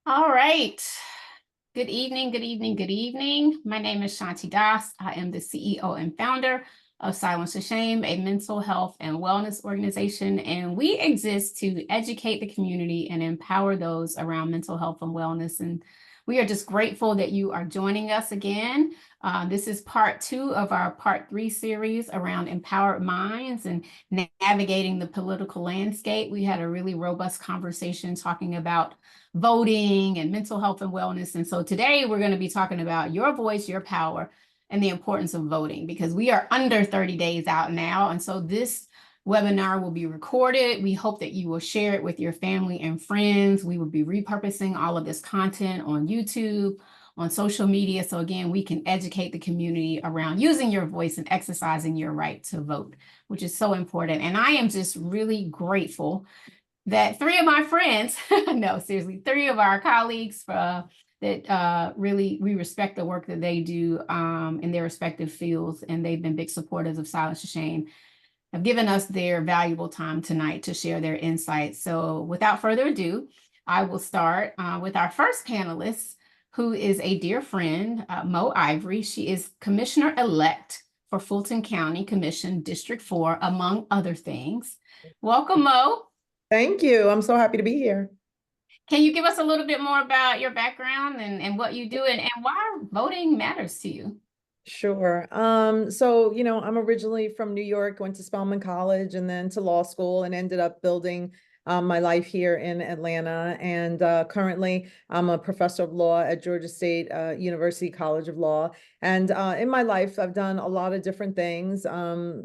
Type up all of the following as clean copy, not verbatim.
All right. Good evening, good evening, good evening. My name is Shanti Das. I am the CEO and founder of Silence to Shame, a mental health and wellness organization. And we exist to educate the community and empower those around mental health and wellness. And we are just grateful that you are joining us again. This is part 2 of our part 3 series around empowered minds and navigating the political landscape. We had a really robust conversation talking about voting and mental health and wellness. And so today we're going to be talking about your voice, your power, and the importance of voting, because we are under 30 days out now. And so this webinar will be recorded. We hope that you will share it with your family and friends. We will be repurposing all of this content on YouTube, on social media. So again, we can educate the community around using your voice and exercising your right to vote, which is so important. And I am just really grateful that 3 of my friends, no, seriously, 3 of our colleagues that really, we respect the work that they do in their respective fields, and they've been big supporters of Silence to Shame, have given us their valuable time tonight to share their insights. So without further ado, I will start with our first panelist, who is a dear friend, Mo Ivory. She is Commissioner-elect for Fulton County Commission, District 4, among other things. Welcome, Mo. Thank you. I'm so happy to be here. Can you give us a little bit more about your background and what you do and why voting matters to you? Sure. I'm originally from New York, went to Spelman College and then to law school and ended up building my life here in Atlanta. And currently, I'm a professor of law at Georgia State University College of Law. And in my life, I've done a lot of different things,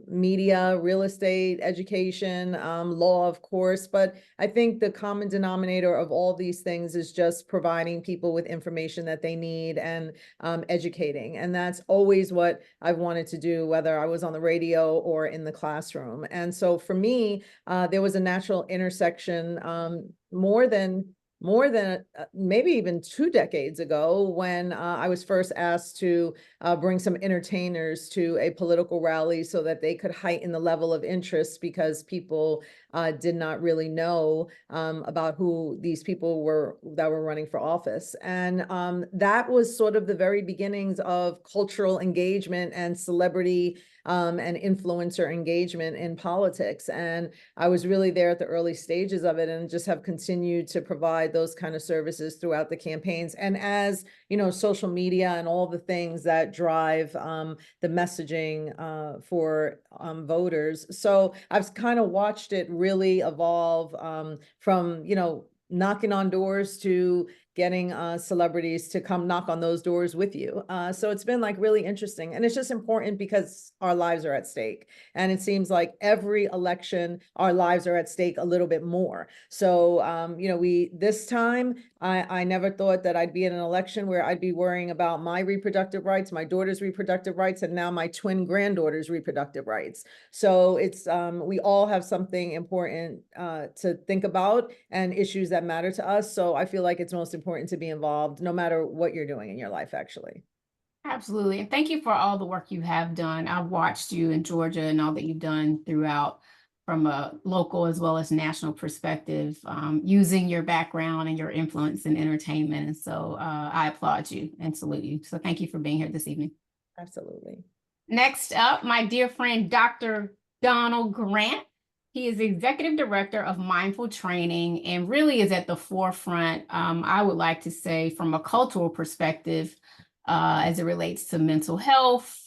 media, real estate, education, law, of course. But I think the common denominator of all these things is just providing people with information that they need and educating. And that's always what I've wanted to do, whether I was on the radio or in the classroom. And so for me, there was a natural intersection more than maybe even 2 decades ago when I was first asked to bring some entertainers to a political rally so that they could heighten the level of interest, because people did not really know about who these people were that were running for office. And that was sort of the very beginnings of cultural engagement and celebrity and influencer engagement in politics. And I was really there at the early stages of it and just have continued to provide those kind of services throughout the campaigns. And as you know, social media and all the things that drive the messaging for voters. So I've kind of watched it really evolve from, knocking on doors to getting celebrities to come knock on those doors with you. So it's been like really interesting. And it's just important because our lives are at stake. And it seems like every election, our lives are at stake a little bit more. So, this time, I never thought that I'd be in an election where I'd be worrying about my reproductive rights, my daughter's reproductive rights, and now my twin granddaughter's reproductive rights. So it's, we all have something important to think about and issues that matter to us. So I feel like it's most important to be involved no matter what you're doing in your life, actually. Absolutely. And thank you for all the work you have done. I've watched you in Georgia and all that you've done throughout from a local as well as national perspective, using your background and your influence in entertainment. And so I applaud you and salute you. So thank you for being here this evening. Absolutely. Next up, my dear friend, Dr. Donald Grant. He is the executive director of Mindful Training and really is at the forefront, I would like to say, from a cultural perspective, as it relates to mental health,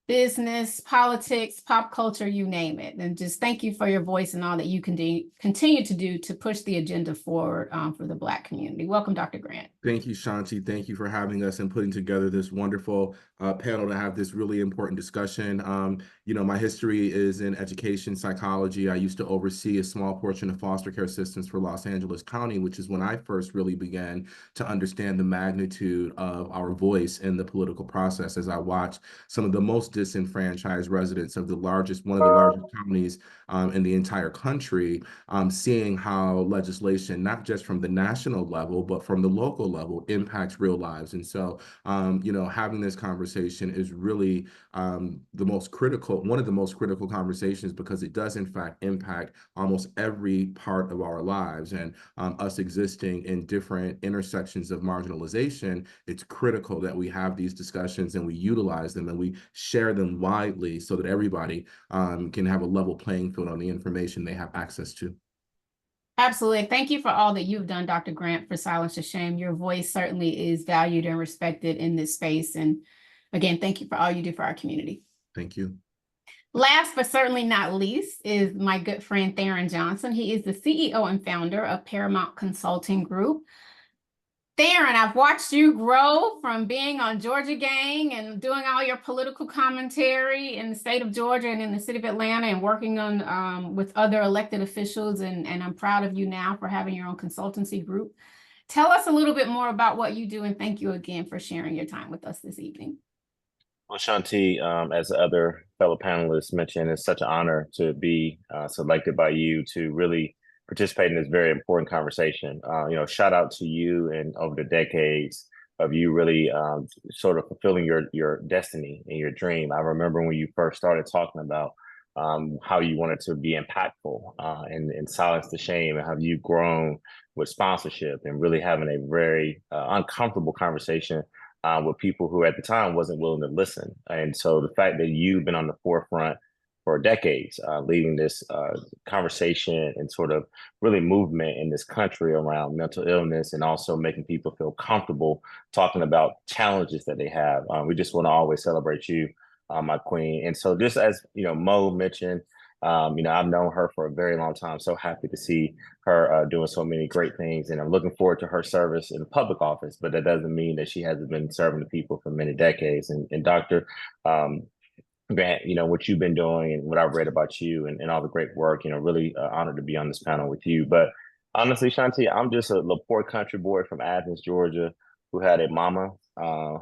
business, politics, pop culture, you name it. And just thank you for your voice and all that you can continue to do to push the agenda forward for the Black community. Welcome, Dr. Grant. Thank you, Shanti. Thank you for having us and putting together this wonderful panel to have this really important discussion. My history is in education psychology. I used to oversee a small portion of foster care systems for Los Angeles County, which is when I first really began to understand the magnitude of our voice in the political process, as I watched some of the most disenfranchised residents of one of the largest counties in the entire country, seeing how legislation, not just from the national level, but from the local level, impacts real lives. And so, having this conversation is really one of the most critical conversations, because it does in fact impact almost every part of our lives. And us existing in different intersections of marginalization, it's critical that we have these discussions and we utilize them and we share them widely so that everybody can have a level playing field on the information they have access to. Absolutely. Thank you for all that you've done, Dr. Grant, for Silence to Shame. Your voice certainly is valued and respected in this space. And again, thank you for all you do for our community. Thank you. Last but certainly not least is my good friend Theron Johnson. He is the CEO and founder of Paramount Consulting Group. Theron, I've watched you grow from being on Georgia Gang and doing all your political commentary in the state of Georgia and in the city of Atlanta, and working on with other elected officials. And I'm proud of you now for having your own consultancy group. Tell us a little bit more about what you do, and thank you again for sharing your time with us this evening. Well, Shanti, as the other fellow panelists mentioned, it's such an honor to be selected by you to really participate in this very important conversation. Shout out to you, and over the decades of you really sort of fulfilling your destiny and your dream. I remember when you first started talking about how you wanted to be impactful and silence the shame, and how you've grown with sponsorship and really having a very uncomfortable conversation with people who at the time wasn't willing to listen. And so the fact that you've been on the forefront for decades, leading this conversation and sort of really movement in this country around mental illness, and also making people feel comfortable talking about challenges that they have. We just want to always celebrate you, my queen. And so just as, Mo mentioned, I've known her for a very long time. So happy to see her doing so many great things. And I'm looking forward to her service in the public office, but that doesn't mean that she hasn't been serving the people for many decades. And Dr. Grant, what you've been doing and what I've read about you and all the great work, really honored to be on this panel with you. But honestly, Shanti, I'm just a little poor country boy from Athens, Georgia, who had a mama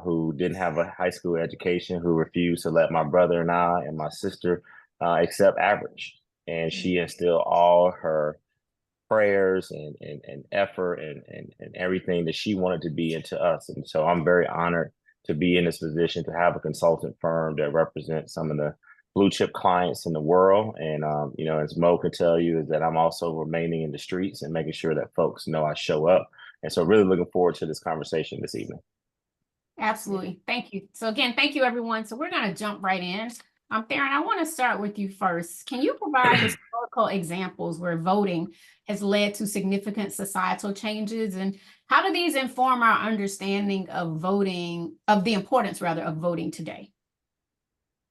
who didn't have a high school education, who refused to let my brother and I and my sister accept average. And she instilled all her prayers and effort and everything that she wanted to be into us. And so I'm very honored to be in this position, to have a consultant firm that represents some of the blue chip clients in the world. And, as Mo can tell you, is that I'm also remaining in the streets and making sure that folks know I show up. And so really looking forward to this conversation this evening. Absolutely. Thank you. So again, thank you, everyone. So we're going to jump right in. Theron, I want to start with you first. Can you provide historical examples where voting has led to significant societal changes, and how do these inform our understanding of voting, of the importance rather of voting today?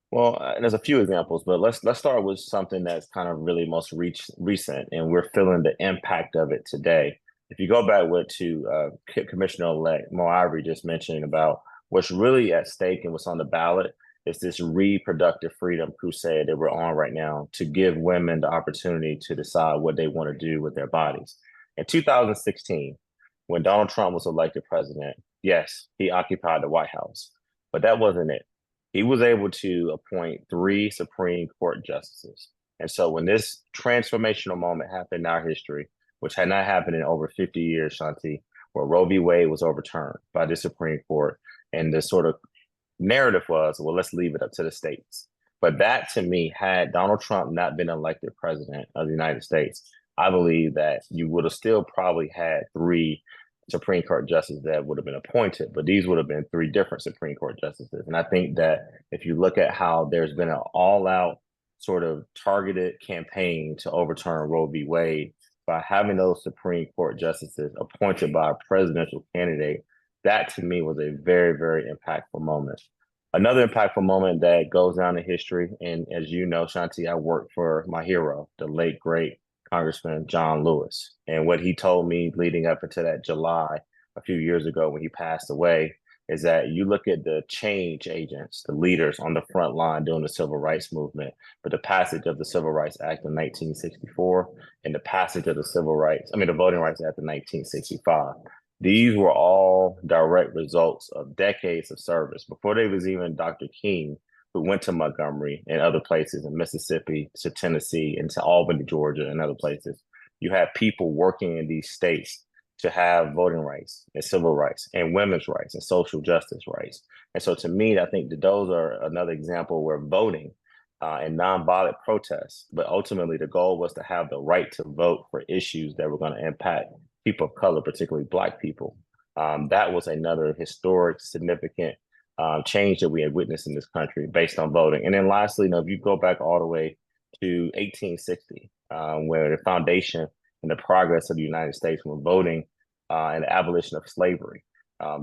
Well, there's a few examples, but let's start with something that's kind of really most recent, and we're feeling the impact of it today. If you go back to Commissioner-elect Mo Ivory just mentioning about what's really at stake and what's on the ballot, is this reproductive freedom crusade that we're on right now to give women the opportunity to decide what they want to do with their bodies. In 2016, when Donald Trump was elected president, yes, he occupied the White House, but that wasn't it. He was able to appoint 3 Supreme Court justices. And so when this transformational moment happened in our history, which had not happened in over 50 years, Shanti, where Roe v. Wade was overturned by the Supreme Court, and the sort of narrative was, well, let's leave it up to the states. But that, to me, had Donald Trump not been elected president of the United States, I believe that you would have still probably had 3 Supreme Court justices that would have been appointed, but these would have been 3 different Supreme Court justices. And I think that if you look at how there's been an all-out sort of targeted campaign to overturn Roe v. Wade, by having those Supreme Court justices appointed by a presidential candidate, that to me was a very, very impactful moment. Another impactful moment that goes down in history, and as you know, Shanti, I worked for my hero, the late, great Congressman John Lewis. And what he told me leading up into that July a few years ago when he passed away is that you look at the change agents, the leaders on the front line during the civil rights movement, but the passage of the Civil Rights Act of 1964 and the passage of the Voting Rights Act of 1965. These were all direct results of decades of service. Before there was even Dr. King, who went to Montgomery and other places in Mississippi, to Tennessee, and to Albany, Georgia, and other places. You have people working in these states to have voting rights and civil rights and women's rights and social justice rights. And so to me, I think that those are another example where voting and nonviolent protests, but ultimately the goal was to have the right to vote for issues that were going to impact people of color, particularly Black people. That was another historic, significant change that we had witnessed in this country based on voting. And then lastly, if you go back all the way to 1860, where the foundation and the progress of the United States were voting and the abolition of slavery.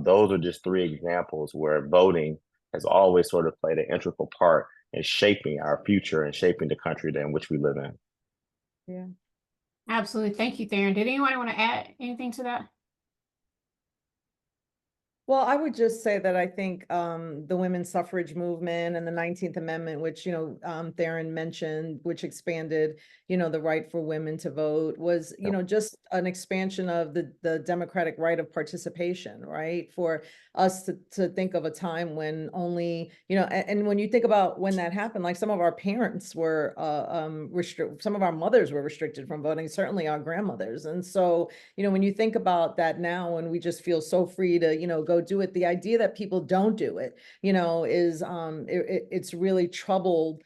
Those are just three examples where voting has always sort of played an integral part in shaping our future and shaping the country in which we live in. Yeah. Absolutely. Thank you, Theron. Did anyone want to add anything to that? Well, I would just say that I think the women's suffrage movement and the 19th Amendment, which, Theron mentioned, which expanded, the right for women to vote, was, just an expansion of the democratic right of participation, right? For us to think of a time when only, and when you think about when that happened, like some of our parents were some of our mothers were restricted from voting, certainly our grandmothers. And so, when you think about that now, and we just feel so free to, go do it, the idea that people don't do it, is it's really troubling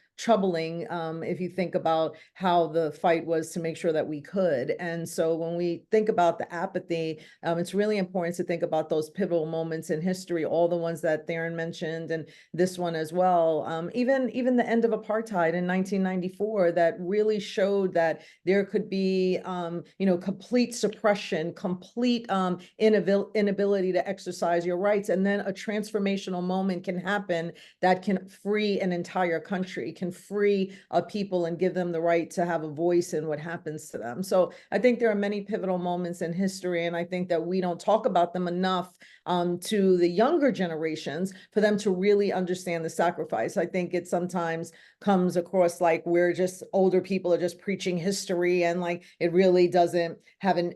if you think about how the fight was to make sure that we could. And so when we think about the apathy, it's really important to think about those pivotal moments in history, all the ones that Theron mentioned, and this one as well. Even the end of apartheid in 1994, that really showed that there could be, complete suppression, complete inability to exercise your rights, and then a transformational moment can happen that can free an entire country, can free people and give them the right to have a voice in what happens to them. So I think there are many pivotal moments in history, and I think that we don't talk about them enough to the younger generations for them to really understand the sacrifice. I think it sometimes comes across like we're just older people are just preaching history, and like it really doesn't have an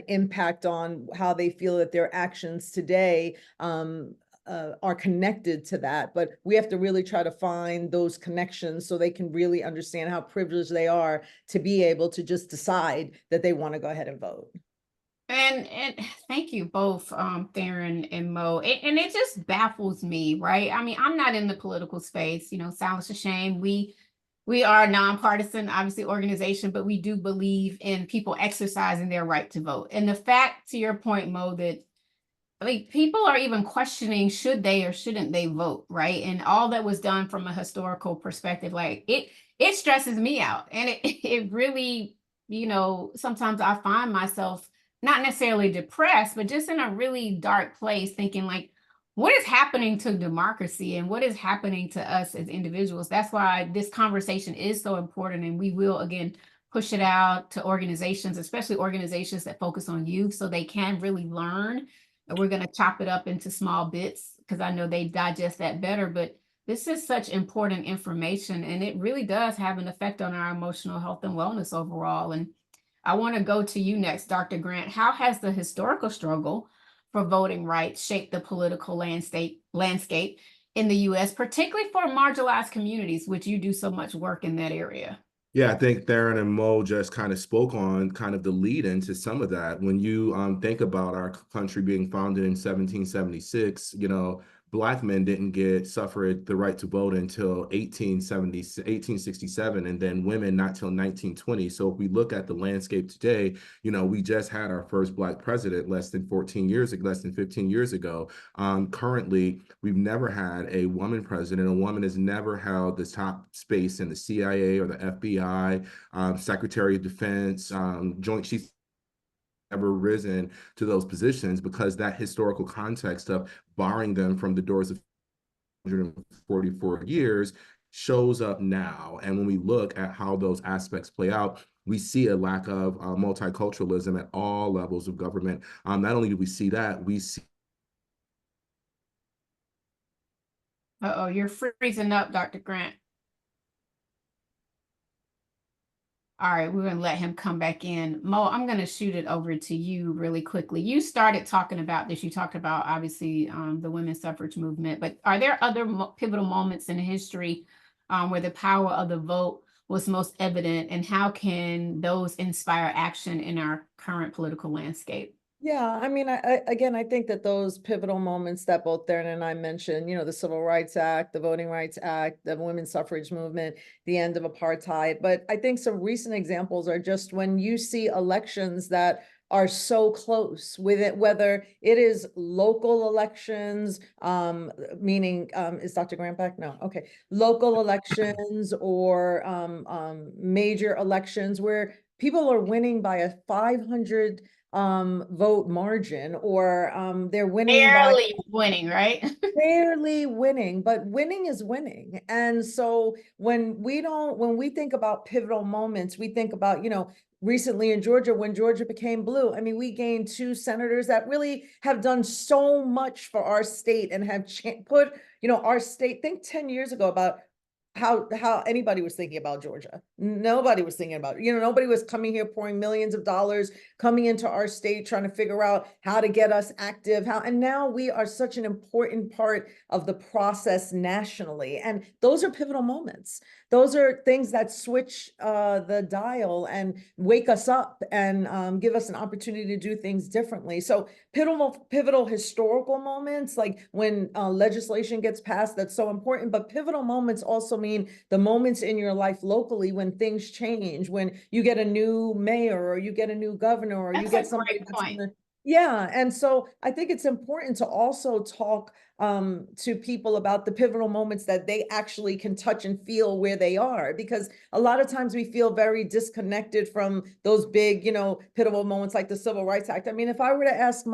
impact on how they feel that their actions today are connected to that. But we have to really try to find those connections so they can really understand how privileged they are to be able to just decide that they want to go ahead and vote. And thank you both, Theron and Mo. And it just baffles me, right? I mean, I'm not in the political space, Silence to Shame. We are a nonpartisan, obviously, organization, but we do believe in people exercising their right to vote. And the fact, to your point, Mo, that people are even questioning should they or shouldn't they vote, right? And all that was done from a historical perspective, like it stresses me out. And it really, sometimes I find myself not necessarily depressed, but just in a really dark place thinking like, what is happening to democracy and what is happening to us as individuals? That's why this conversation is so important. And we will, again, push it out to organizations, especially organizations that focus on youth, so they can really learn. And we're going to chop it up into small bits because I know they digest that better. But this is such important information, and it really does have an effect on our emotional health and wellness overall. And I want to go to you next, Dr. Grant. How has the historical struggle for voting rights shaped the political landscape in the U.S., particularly for marginalized communities, which you do so much work in that area? Yeah, I think Theron and Mo just kind of spoke on kind of the lead into some of that. When you think about our country being founded in 1776, Black men didn't get suffrage, the right to vote, until 1867, and then women not till 1920. So if we look at the landscape today, we just had our first Black president less than 15 years ago. Currently, we've never had a woman president. A woman has never held the top space in the CIA or the FBI, Secretary of Defense, Joint Chiefs ever risen to those positions, because that historical context of barring them from the doors of 144 years shows up now. And when we look at how those aspects play out, we see a lack of multiculturalism at all levels of government. Not only do we see that, we see Uh-oh, you're freezing up, Dr. Grant. All right, we're going to let him come back in. Mo, I'm going to shoot it over to you really quickly. You started talking about this. You talked about, obviously, the women's suffrage movement, but are there other pivotal moments in history where the power of the vote was most evident, and how can those inspire action in our current political landscape? Yeah, I mean, again, I think that those pivotal moments that both Darren and I mentioned, you know, the Civil Rights Act, the Voting Rights Act, the women's suffrage movement, the end of apartheid. But I think some recent examples are just when you see elections that are so close with it, whether it is local elections, meaning, is Dr. Grant back? No, okay. Local elections or major elections where people are winning by a 500 vote margin, or they're winning by Barely winning, right? barely winning, but winning is winning. And so when we think about pivotal moments, we think about, you know, recently in Georgia, when Georgia became blue, I mean, we gained 2 senators that really have done so much for our state and have put, you know, our state, think 10 years ago about how anybody was thinking about Georgia. Nobody was thinking about it. You know, nobody was coming here pouring millions of dollars, coming into our state, trying to figure out how to get us active, and now we are such an important part of the process nationally. And those are pivotal moments. Those are things that switch the dial and wake us up and give us an opportunity to do things differently. So pivotal historical moments, like when legislation gets passed, that's so important. But pivotal moments also mean the moments in your life locally when things change, when you get a new mayor or you get a new governor or you That's get a somebody great that's point. gonna, yeah. And so I think it's important to also talk to people about the pivotal moments that they actually can touch and feel where they are, because a lot of times we feel very disconnected from those big, you know, pivotal moments like the Civil Rights Act. I mean, if I were to ask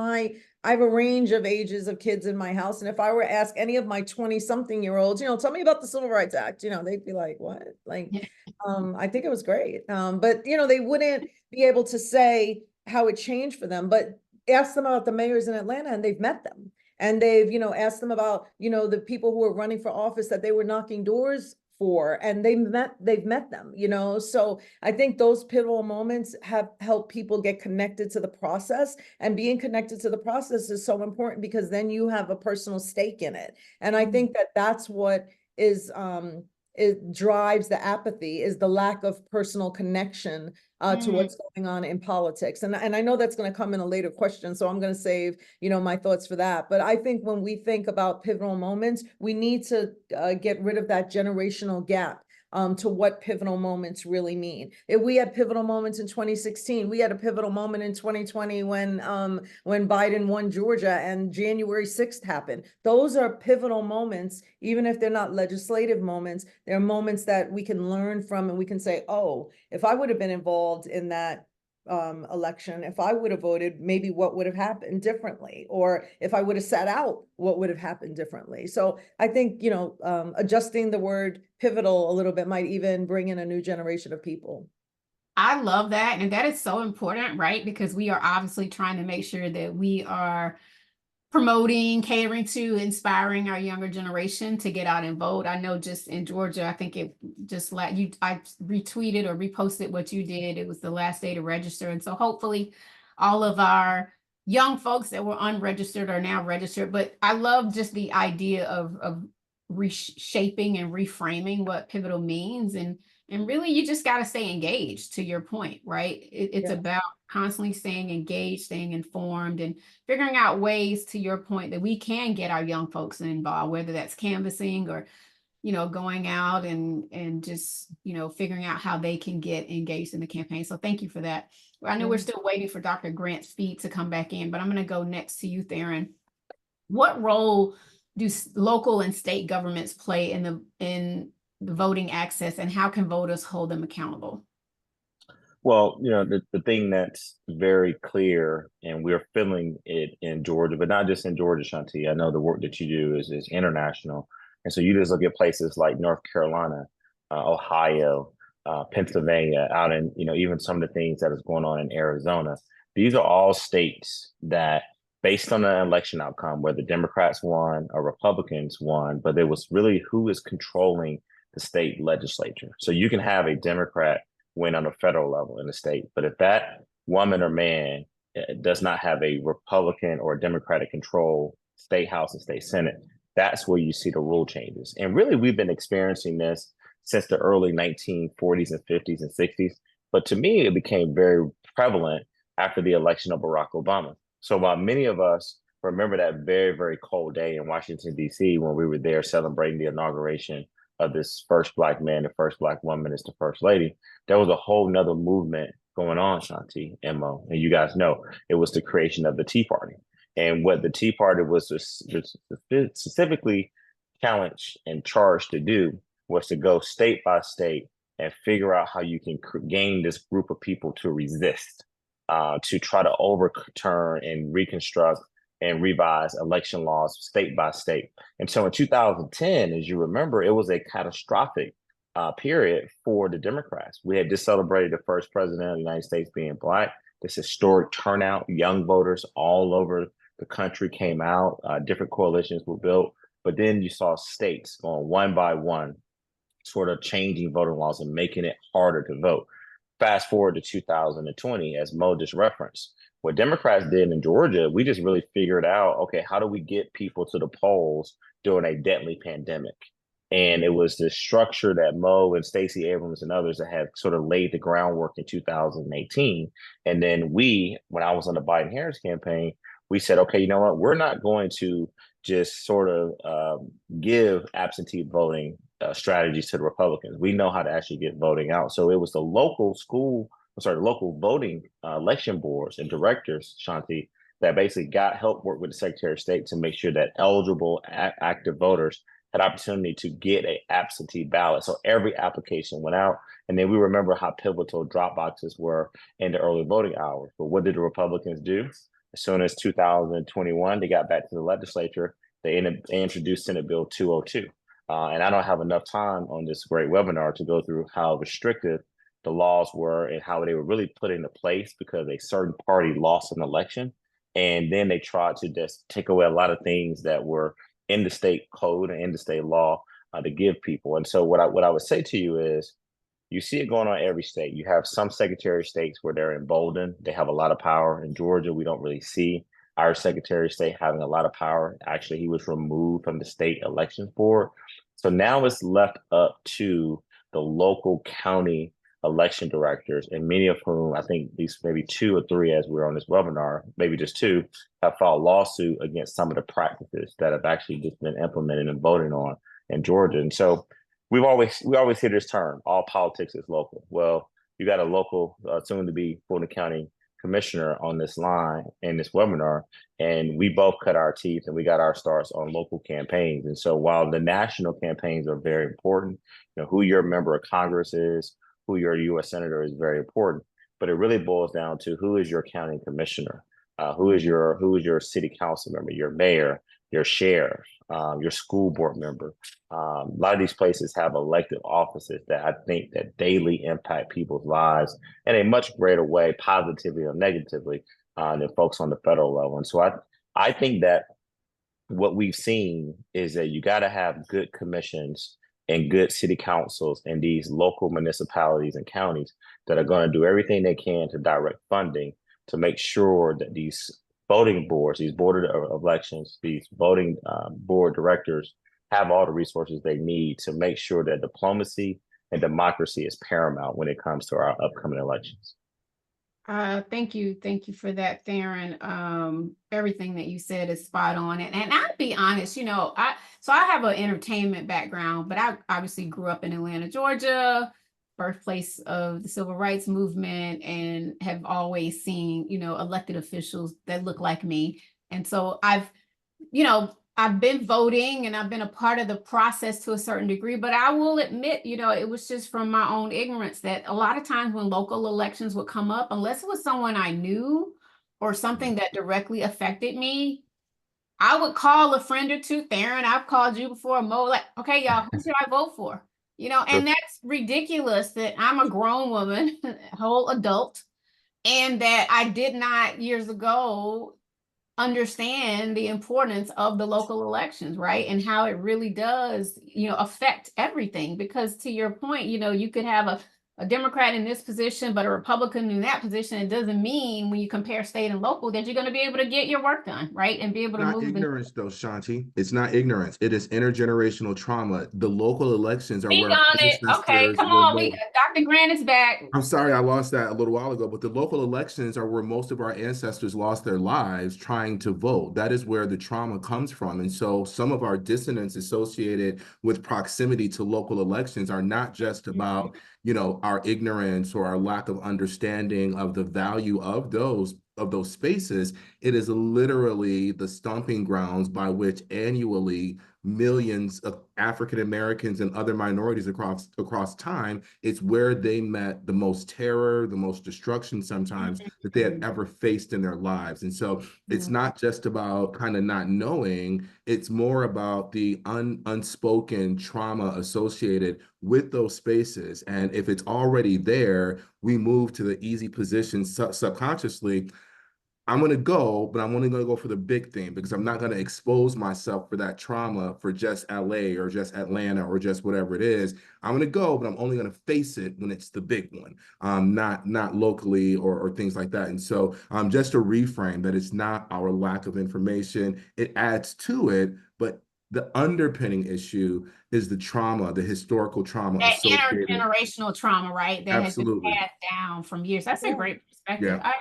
I have a range of ages of kids in my house, and if I were to ask any of my 20-something-year-olds, you know, tell me about the Civil Rights Act, you know, they'd be like, what? Like, I think it was great. But you know, they wouldn't be able to say how it changed for them. But ask them about the mayors in Atlanta, and they've met them. And they've, you know, asked them about, you know, the people who are running for office that they were knocking doors for, and they've met them, you know. So I think those pivotal moments have helped people get connected to the process, and being connected to the process is so important because then you have a personal stake in it. And I think that that's what is it drives the apathy, is the lack of personal connection to what's going on in politics. And I know that's going to come in a later question, so I'm going to save, you know, my thoughts for that. But I think when we think about pivotal moments, we need to get rid of that generational gap to what pivotal moments really mean. If we had pivotal moments in 2016, we had a pivotal moment in 2020 when Biden won Georgia and January 6th happened. Those are pivotal moments, even if they're not legislative moments. They're moments that we can learn from, and we can say, oh, if I would have been involved in that election, if I would have voted, maybe what would have happened differently, or if I would have sat out, what would have happened differently. So I think, you know, adjusting the word pivotal a little bit might even bring in a new generation of people. I love that. And that is so important, right? Because we are obviously trying to make sure that we are promoting, catering to, inspiring our younger generation to get out and vote. I know just in Georgia, I think it just I retweeted or reposted what you did. It was the last day to register. And so hopefully all of our young folks that were unregistered are now registered. But I love just the idea of reshaping and reframing what pivotal means. And really, you just got to stay engaged, to your point, right? It's about constantly staying engaged, staying informed, and figuring out ways, to your point, that we can get our young folks involved, whether that's canvassing or, you know, going out and just, you know, figuring out how they can get engaged in the campaign. So thank you for that. I know we're still waiting for Dr. Grant's feed to come back in, but I'm going to go next to you, Theron. What role do local and state governments play in the voting access, and how can voters hold them accountable? Well, you know, the thing that's very clear, and we're feeling it in Georgia, but not just in Georgia, Shanti. I know the work that you do is international. And so you just look at places like North Carolina, Ohio, Pennsylvania, out in, you know, even some of the things that is going on in Arizona. These are all states that, based on the election outcome, whether Democrats won or Republicans won, but it was really who is controlling the state legislature. So you can have a Democrat win on a federal level in the state. But if that woman or man does not have a Republican or Democratic control state house and state Senate, that's where you see the rule changes. And really, we've been experiencing this since the early 1940s and 50s and 60s. But to me, it became very prevalent after the election of Barack Obama. So while many of us remember that very, very cold day in Washington, D.C., when we were there celebrating the inauguration of this first Black man, the first Black woman as the first lady, there was a whole nother movement going on, Shanti and Mo. And you guys know it was the creation of the Tea Party. And what the Tea Party was specifically challenged and charged to do was to go state by state and figure out how you can gain this group of people to resist, to try to overturn and reconstruct and revise election laws state by state. And so in 2010, as you remember, it was a catastrophic period for the Democrats. We had just celebrated the first president of the United States being Black, this historic turnout, young voters all over the country came out, different coalitions were built, but then you saw states going one by one, sort of changing voting laws and making it harder to vote. Fast forward to 2020, as Mo just referenced, what Democrats did in Georgia, we just really figured out, okay, how do we get people to the polls during a deadly pandemic? And it was the structure that Mo and Stacey Abrams and others that had sort of laid the groundwork in 2018. And then we, when I was on the Biden-Harris campaign, we said, okay, you know what? We're not going to just sort of give absentee voting strategies to the Republicans. We know how to actually get voting out. So it was the local local voting election boards and directors, Shanti, that basically helped work with the Secretary of State to make sure that eligible active voters had opportunity to get an absentee ballot. So every application went out. And then we remember how pivotal drop boxes were in the early voting hours. But what did the Republicans do? As soon as 2021, they got back to the legislature, they introduced Senate Bill 202. And I don't have enough time on this great webinar to go through how restrictive the laws were and how they were really put into place because a certain party lost an election. And then they tried to just take away a lot of things that were in the state code and in the state law to give people. And so what I would say to you is, you see it going on in every state. You have some Secretary of States where they're emboldened. They have a lot of power. In Georgia, we don't really see our Secretary of State having a lot of power. Actually, he was removed from the state election board. So now it's left up to the local county election directors, and many of whom, I think at least maybe 2 or 3 as we're on this webinar, maybe just 2, have filed lawsuit against some of the practices that have actually just been implemented and voted on in Georgia. And so we always hear this term, all politics is local. Well, you got a local, soon to be Fulton County commissioner on this line in this webinar, and we both cut our teeth and we got our starts on local campaigns. And so while the national campaigns are very important, you know, who your member of Congress is, who your U.S. senator is very important, but it really boils down to who is your county commissioner, who is your city council member, your mayor, your sheriff, your school board member. A lot of these places have elected offices that I think that daily impact people's lives in a much greater way, positively or negatively, than folks on the federal level. And so I think that what we've seen is that you got to have good commissions and good city councils in these local municipalities and counties that are going to do everything they can to direct funding to make sure that these voting boards, these board of elections, these voting board directors have all the resources they need to make sure that diplomacy and democracy is paramount when it comes to our upcoming elections. Thank you for that, Theron. Everything that you said is spot on. And I'll be honest, you know, I have an entertainment background, but I obviously grew up in Atlanta, Georgia, birthplace of the civil rights movement, and have always seen, you know, elected officials that look like me. And so I've been voting and I've been a part of the process to a certain degree, but I will admit, you know, it was just from my own ignorance that a lot of times when local elections would come up, unless it was someone I knew or something that directly affected me, I would call a friend or two. Theron, I've called you before, Mo, like, okay, y'all, who should I vote for? You know, and that's ridiculous that I'm a grown woman, a whole adult, and that I did not years ago understand the importance of the local elections, right? And how it really does, you know, affect everything. Because to your point, you know, you could have a Democrat in this position, but a Republican in that position, it doesn't mean when you compare state and local that you're going to be able to get your work done, right? And be able to Not move. ignorance though, Shanti. It's not ignorance. It is intergenerational trauma. The local elections are Speak where our on it. Okay, ancestors come were on. voting. Dr. Grant is back. I'm sorry, I lost that a little while ago, but the local elections are where most of our ancestors lost their lives trying to vote. That is where the trauma comes from. And so some of our dissonance associated with proximity to local elections are not just about, our ignorance or our lack of understanding of the value of those spaces. It is literally the stomping grounds by which annually millions of African Americans and other minorities across time. It's where they met the most terror, the most destruction sometimes that they had ever faced in their lives. And so it's not just about kind of not knowing, it's more about the unspoken trauma associated with those spaces. And if it's already there, we move to the easy position subconsciously. I'm going to go, but I'm only going to go for the big thing because I'm not going to expose myself for that trauma for just LA or just Atlanta or just whatever it is. I'm going to go, but I'm only going to face it when it's the big one, not locally or things like that. And so just to reframe that it's not our lack of information, it adds to it, but the underpinning issue is the trauma, the historical trauma That associated. intergenerational trauma, right? That has been Absolutely. passed down from years. That's a great perspective. Yeah. I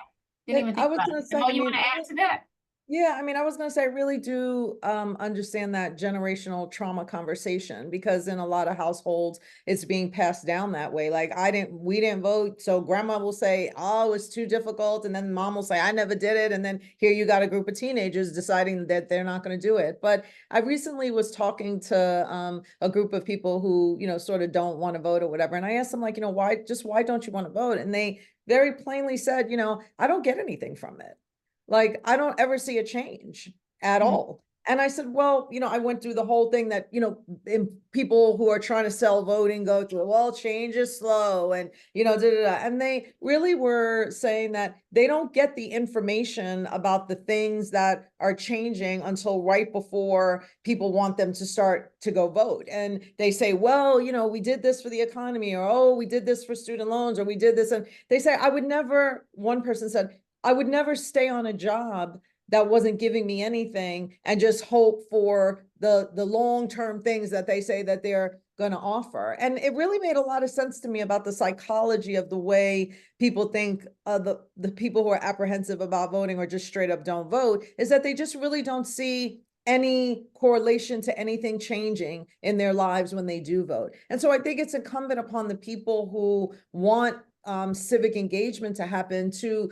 didn't even I think was about gonna it. say, Oh, you want to add to that? Yeah, I mean, I was going to say, I really do understand that generational trauma conversation because in a lot of households, it's being passed down that way. Like, we didn't vote. So grandma will say, oh, it's too difficult. And then mom will say, I never did it. And then here you got a group of teenagers deciding that they're not going to do it. But I recently was talking to a group of people who, sort of don't want to vote or whatever. And I asked them, like, why don't you want to vote? And they very plainly said, I don't get anything from it. Like, I don't ever see a change at all. And I said, well, I went through the whole thing that, people who are trying to sell voting go through, well, change is slow and, and they really were saying that they don't get the information about the things that are changing until right before people want them to start to go vote. And they say, well, we did this for the economy, or, oh, we did this for student loans, or we did this. And they say, one person said, I would never stay on a job that wasn't giving me anything and just hope for the long-term things that they say that they're going to offer. And it really made a lot of sense to me about the psychology of the way people think the people who are apprehensive about voting or just straight up don't vote is that they just really don't see any correlation to anything changing in their lives when they do vote. And so I think it's incumbent upon the people who want civic engagement to happen to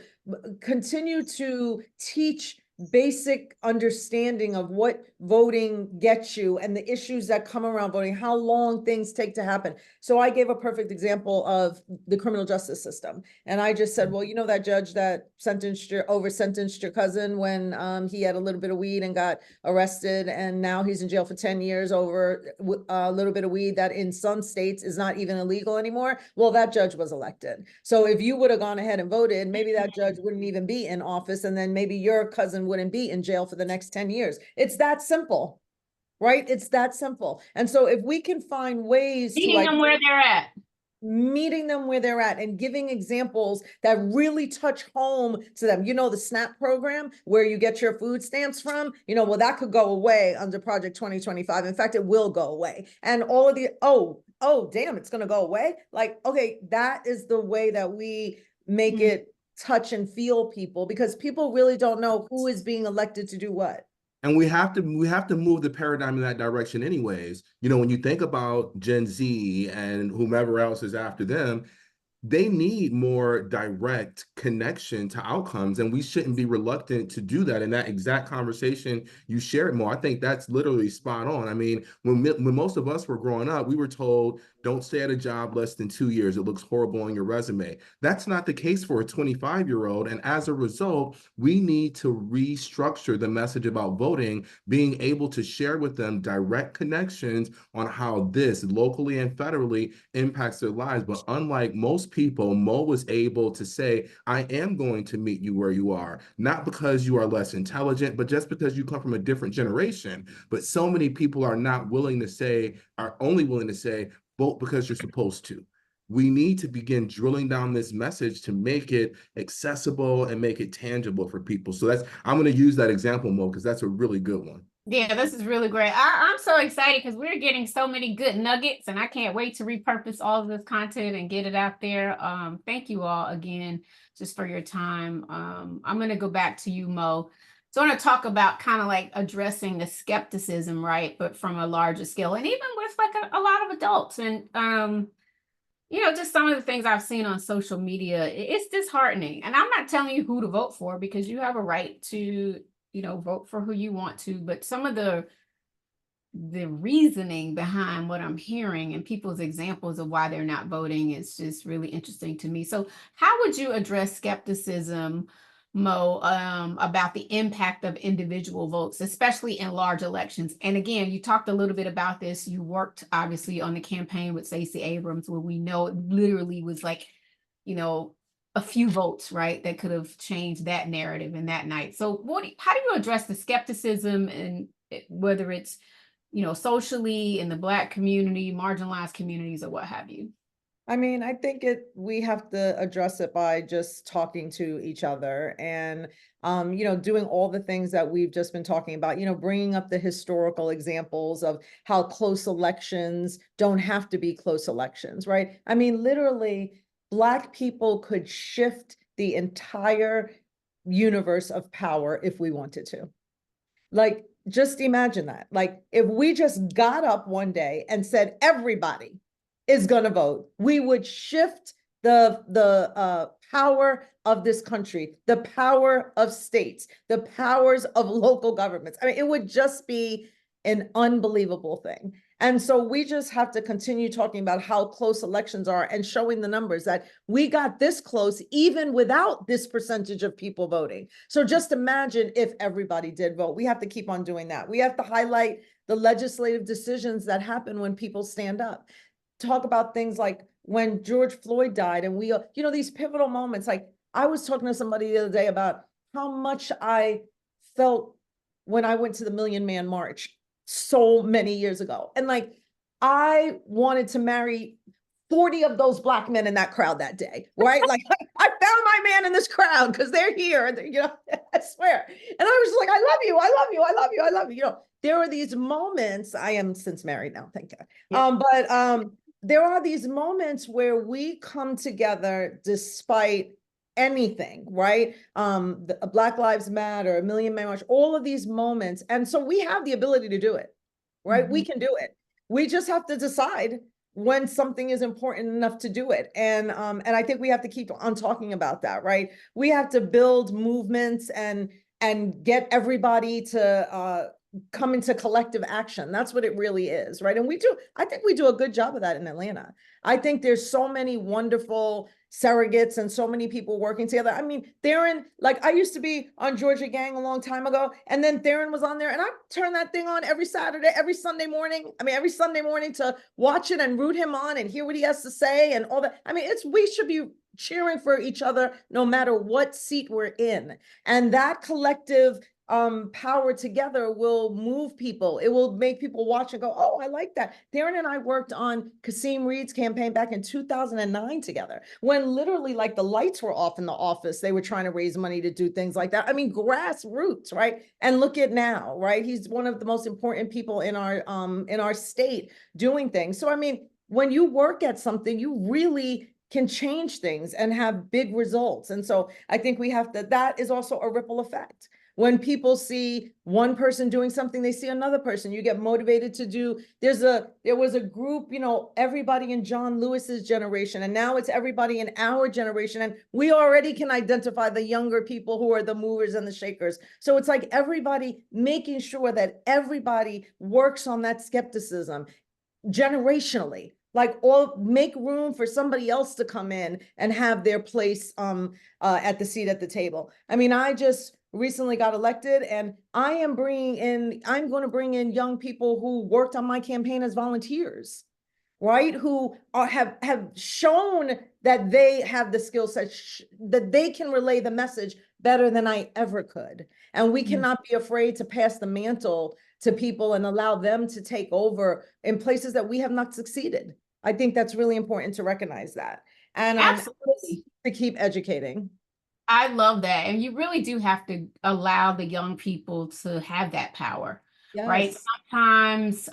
continue to teach basic understanding of what voting gets you and the issues that come around voting, how long things take to happen. So I gave a perfect example of the criminal justice system. And I just said, well, that judge that sentenced your cousin when he had a little bit of weed and got arrested, and now he's in jail for 10 years over a little bit of weed that in some states is not even illegal anymore. Well, that judge was elected. So if you would have gone ahead and voted, maybe that judge wouldn't even be in office, and then maybe your cousin wouldn't be in jail for the next 10 years. It's that simple, right? It's that simple. And so if we can find ways Meeting them where they're at. Meeting them where they're at and giving examples that really touch home to them. The SNAP program where you get your food stamps from, well, that could go away under Project 2025. In fact, it will go away. And all of the, oh, damn, it's going to go away. Like, okay, that is the way that we make it touch and feel people, because people really don't know who is being elected to do what. And we have to move the paradigm in that direction anyways. When you think about Gen Z and whomever else is after them, they need more direct connection to outcomes, and we shouldn't be reluctant to do that. And that exact conversation you shared, Mo, I think that's literally spot on. I mean, when most of us were growing up, we were told, don't stay at a job less than 2 years. It looks horrible on your resume. That's not the case for a 25-year-old. And as a result, we need to restructure the message about voting, being able to share with them direct connections on how this locally and federally impacts their lives. But unlike most people, Mo was able to say, I am going to meet you where you are, not because you are less intelligent, but just because you come from a different generation. But so many people are only willing to say, vote because you're supposed to. we need to begin drilling down this message to make it accessible and make it tangible for people. So I'm going to use that example, Mo, because that's a really good one. Yeah, this is really great. I'm so excited because we're getting so many good nuggets, and I can't wait to repurpose all of this content and get it out there. Thank you all again just for your time. I'm going to go back to you, Mo. So I want to talk about kind of like addressing the skepticism, right? But from a larger scale, and even with like a lot of adults. And just some of the things I've seen on social media, it's disheartening. And I'm not telling you who to vote for, because you have a right to vote for who you want to, but some of the reasoning behind what I'm hearing and people's examples of why they're not voting is just really interesting to me. So how would you address skepticism, Mo, about the impact of individual votes, especially in large elections? And again, you talked a little bit about this. You worked obviously on the campaign with Stacey Abrams, where we know it literally was like, a few votes, right, that could have changed that narrative in that night. So how do you address the skepticism, and whether it's, socially in the Black community, marginalized communities, or what have you? I mean, I think we have to address it by just talking to each other and, doing all the things that we've just been talking about, bringing up the historical examples of how close elections don't have to be close elections, right? I mean, literally, Black people could shift the entire universe of power if we wanted to. Like, just imagine that. Like, if we just got up one day and said, everybody is going to vote, we would shift the power of this country, the power of states, the powers of local governments. I mean, it would just be an unbelievable thing. And so we just have to continue talking about how close elections are and showing the numbers that we got this close even without this percentage of people voting. So just imagine if everybody did vote. We have to keep on doing that. We have to highlight the legislative decisions that happen when people stand up. Talk about things like when George Floyd died, and we, these pivotal moments. Like, I was talking to somebody the other day about how much I felt when I went to the Million Man March so many years ago. And like, I wanted to marry 40 of those Black men in that crowd that day, right? Like, I found my man in this crowd because they're here, I swear. And I was like, I love you, I love you, I love you, I love you. There are these moments. I am since married now, thank God. Yeah. But there are these moments where we come together despite anything, right? The Black Lives Matter, Million Man March, all of these moments. And so we have the ability to do it, right? Mm-hmm. We can do it. We just have to decide when something is important enough to do it. And I think we have to keep on talking about that, right? We have to build movements and get everybody to come into collective action. That's what it really is, right? And I think we do a good job of that in Atlanta. I think there's so many wonderful surrogates and so many people working together. I mean, Theron, like, I used to be on Georgia Gang a long time ago, and then Theron was on there, and I turned that thing on every Saturday, every Sunday morning to watch it and root him on and hear what he has to say and all that. I mean, we should be cheering for each other no matter what seat we're in. And that collective power together will move people. It will make people watch and go, oh, I like that. Theron and I worked on Kasim Reed's campaign back in 2009 together, when literally like the lights were off in the office. They were trying to raise money to do things like that. I mean, grassroots, right? And look at now, right? He's one of the most important people in our state doing things. So, I mean, when you work at something, you really can change things and have big results. And so I think that is also a ripple effect. When people see one person doing something, they see another person. You get motivated to do. There was a group, everybody in John Lewis's generation, and now it's everybody in our generation. And we already can identify the younger people who are the movers and the shakers. So it's like everybody making sure that everybody works on that skepticism generationally. Like, make room for somebody else to come in and have their place at the seat at the table. I mean, I just recently got elected, and I'm going to bring in young people who worked on my campaign as volunteers, right? Who have shown that they have the skill set, that they can relay the message better than I ever could. And we cannot be afraid to pass the mantle to people and allow them to take over in places that we have not succeeded. I think that's really important to recognize that. And Absolutely. to keep educating. I love that. And you really do have to allow the young people to have that power, right? Yes. Sometimes,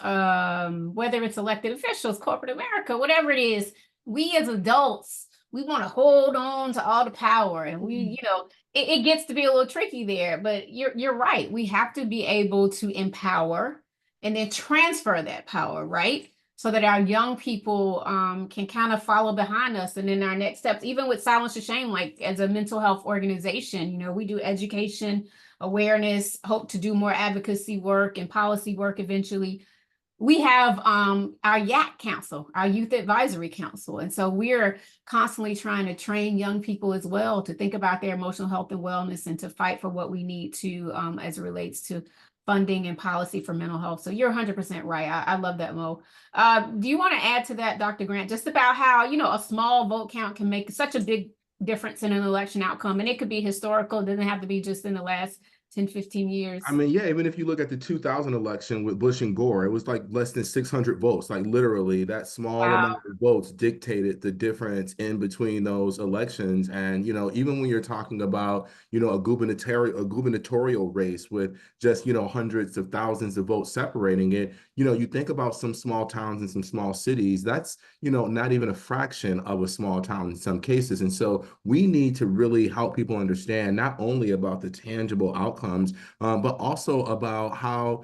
whether it's elected officials, corporate America, whatever it is, we as adults, we want to hold on to all the power, and we, you know, it gets to be a little tricky there. But you're right. We have to be able to empower and then transfer that power, right? So that our young people can kind of follow behind us and in our next steps. Even with Silence to Shame, like as a mental health organization, you know, we do education, awareness, hope to do more advocacy work and policy work eventually. We have our YAC Council, our Youth Advisory Council. And so we're constantly trying to train young people as well to think about their emotional health and wellness and to fight for what we need to as it relates to funding and policy for mental health. So you're 100% right. I love that, Mo. Do you want to add to that, Dr. Grant, just about how, you know, a small vote count can make such a big difference in an election outcome? And it could be historical. It doesn't have to be just in the last 10, 15 years. I mean, yeah, even if you look at the 2000 election with Bush and Gore, it was like less than 600 votes. Like literally, that small amount of votes dictated the difference in between those elections. And, you know, even when you're talking about, you know, a gubernatorial race with just, you know, hundreds of thousands of votes separating it, you know, you think about some small towns and some small cities, that's, you know, not even a fraction of a small town in some cases. And so we need to really help people understand not only about the tangible outcomes, but also about how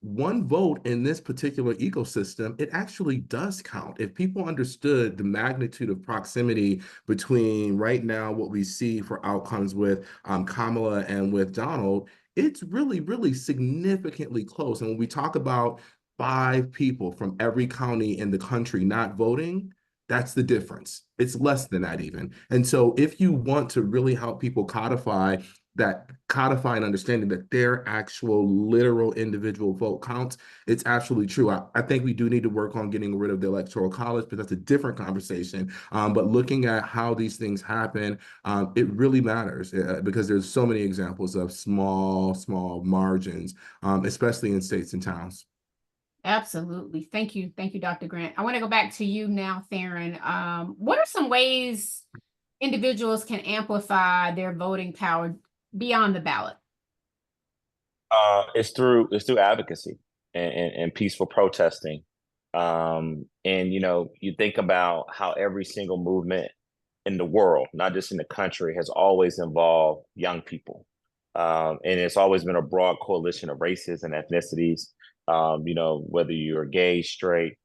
one vote in this particular ecosystem, it actually does count. If people understood the magnitude of proximity between right now what we see for outcomes with Kamala and with Donald, it's really, really significantly close. And when we talk about 5 people from every county in the country not voting, that's the difference. It's less than that even. And so if you want to really help people codify and understanding that their actual literal individual vote counts, it's absolutely true. I think we do need to work on getting rid of the electoral college, but that's a different conversation. But looking at how these things happen, it really matters because there's so many examples of small margins, especially in states and towns. Absolutely. Thank you. Thank you, Dr. Grant. I want to go back to you now, Theron. What are some ways individuals can amplify their voting power beyond the ballot? It's through advocacy and peaceful protesting. And you know, you think about how every single movement in the world, not just in the country, has always involved young people. And it's always been a broad coalition of races and ethnicities. You know, whether you're gay, straight,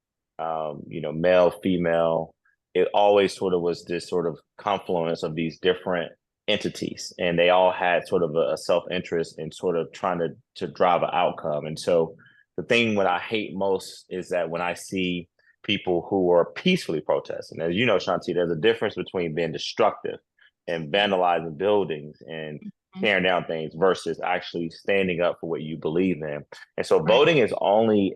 you know, male, female, it always sort of was this sort of confluence of these different entities, and they all had sort of a self-interest in sort of trying to drive an outcome. And so the thing what I hate most is that when I see people who are peacefully protesting, as you know, Shanti, there's a difference between being destructive and vandalizing buildings and tearing down things versus actually standing up for what you believe in. And so voting is only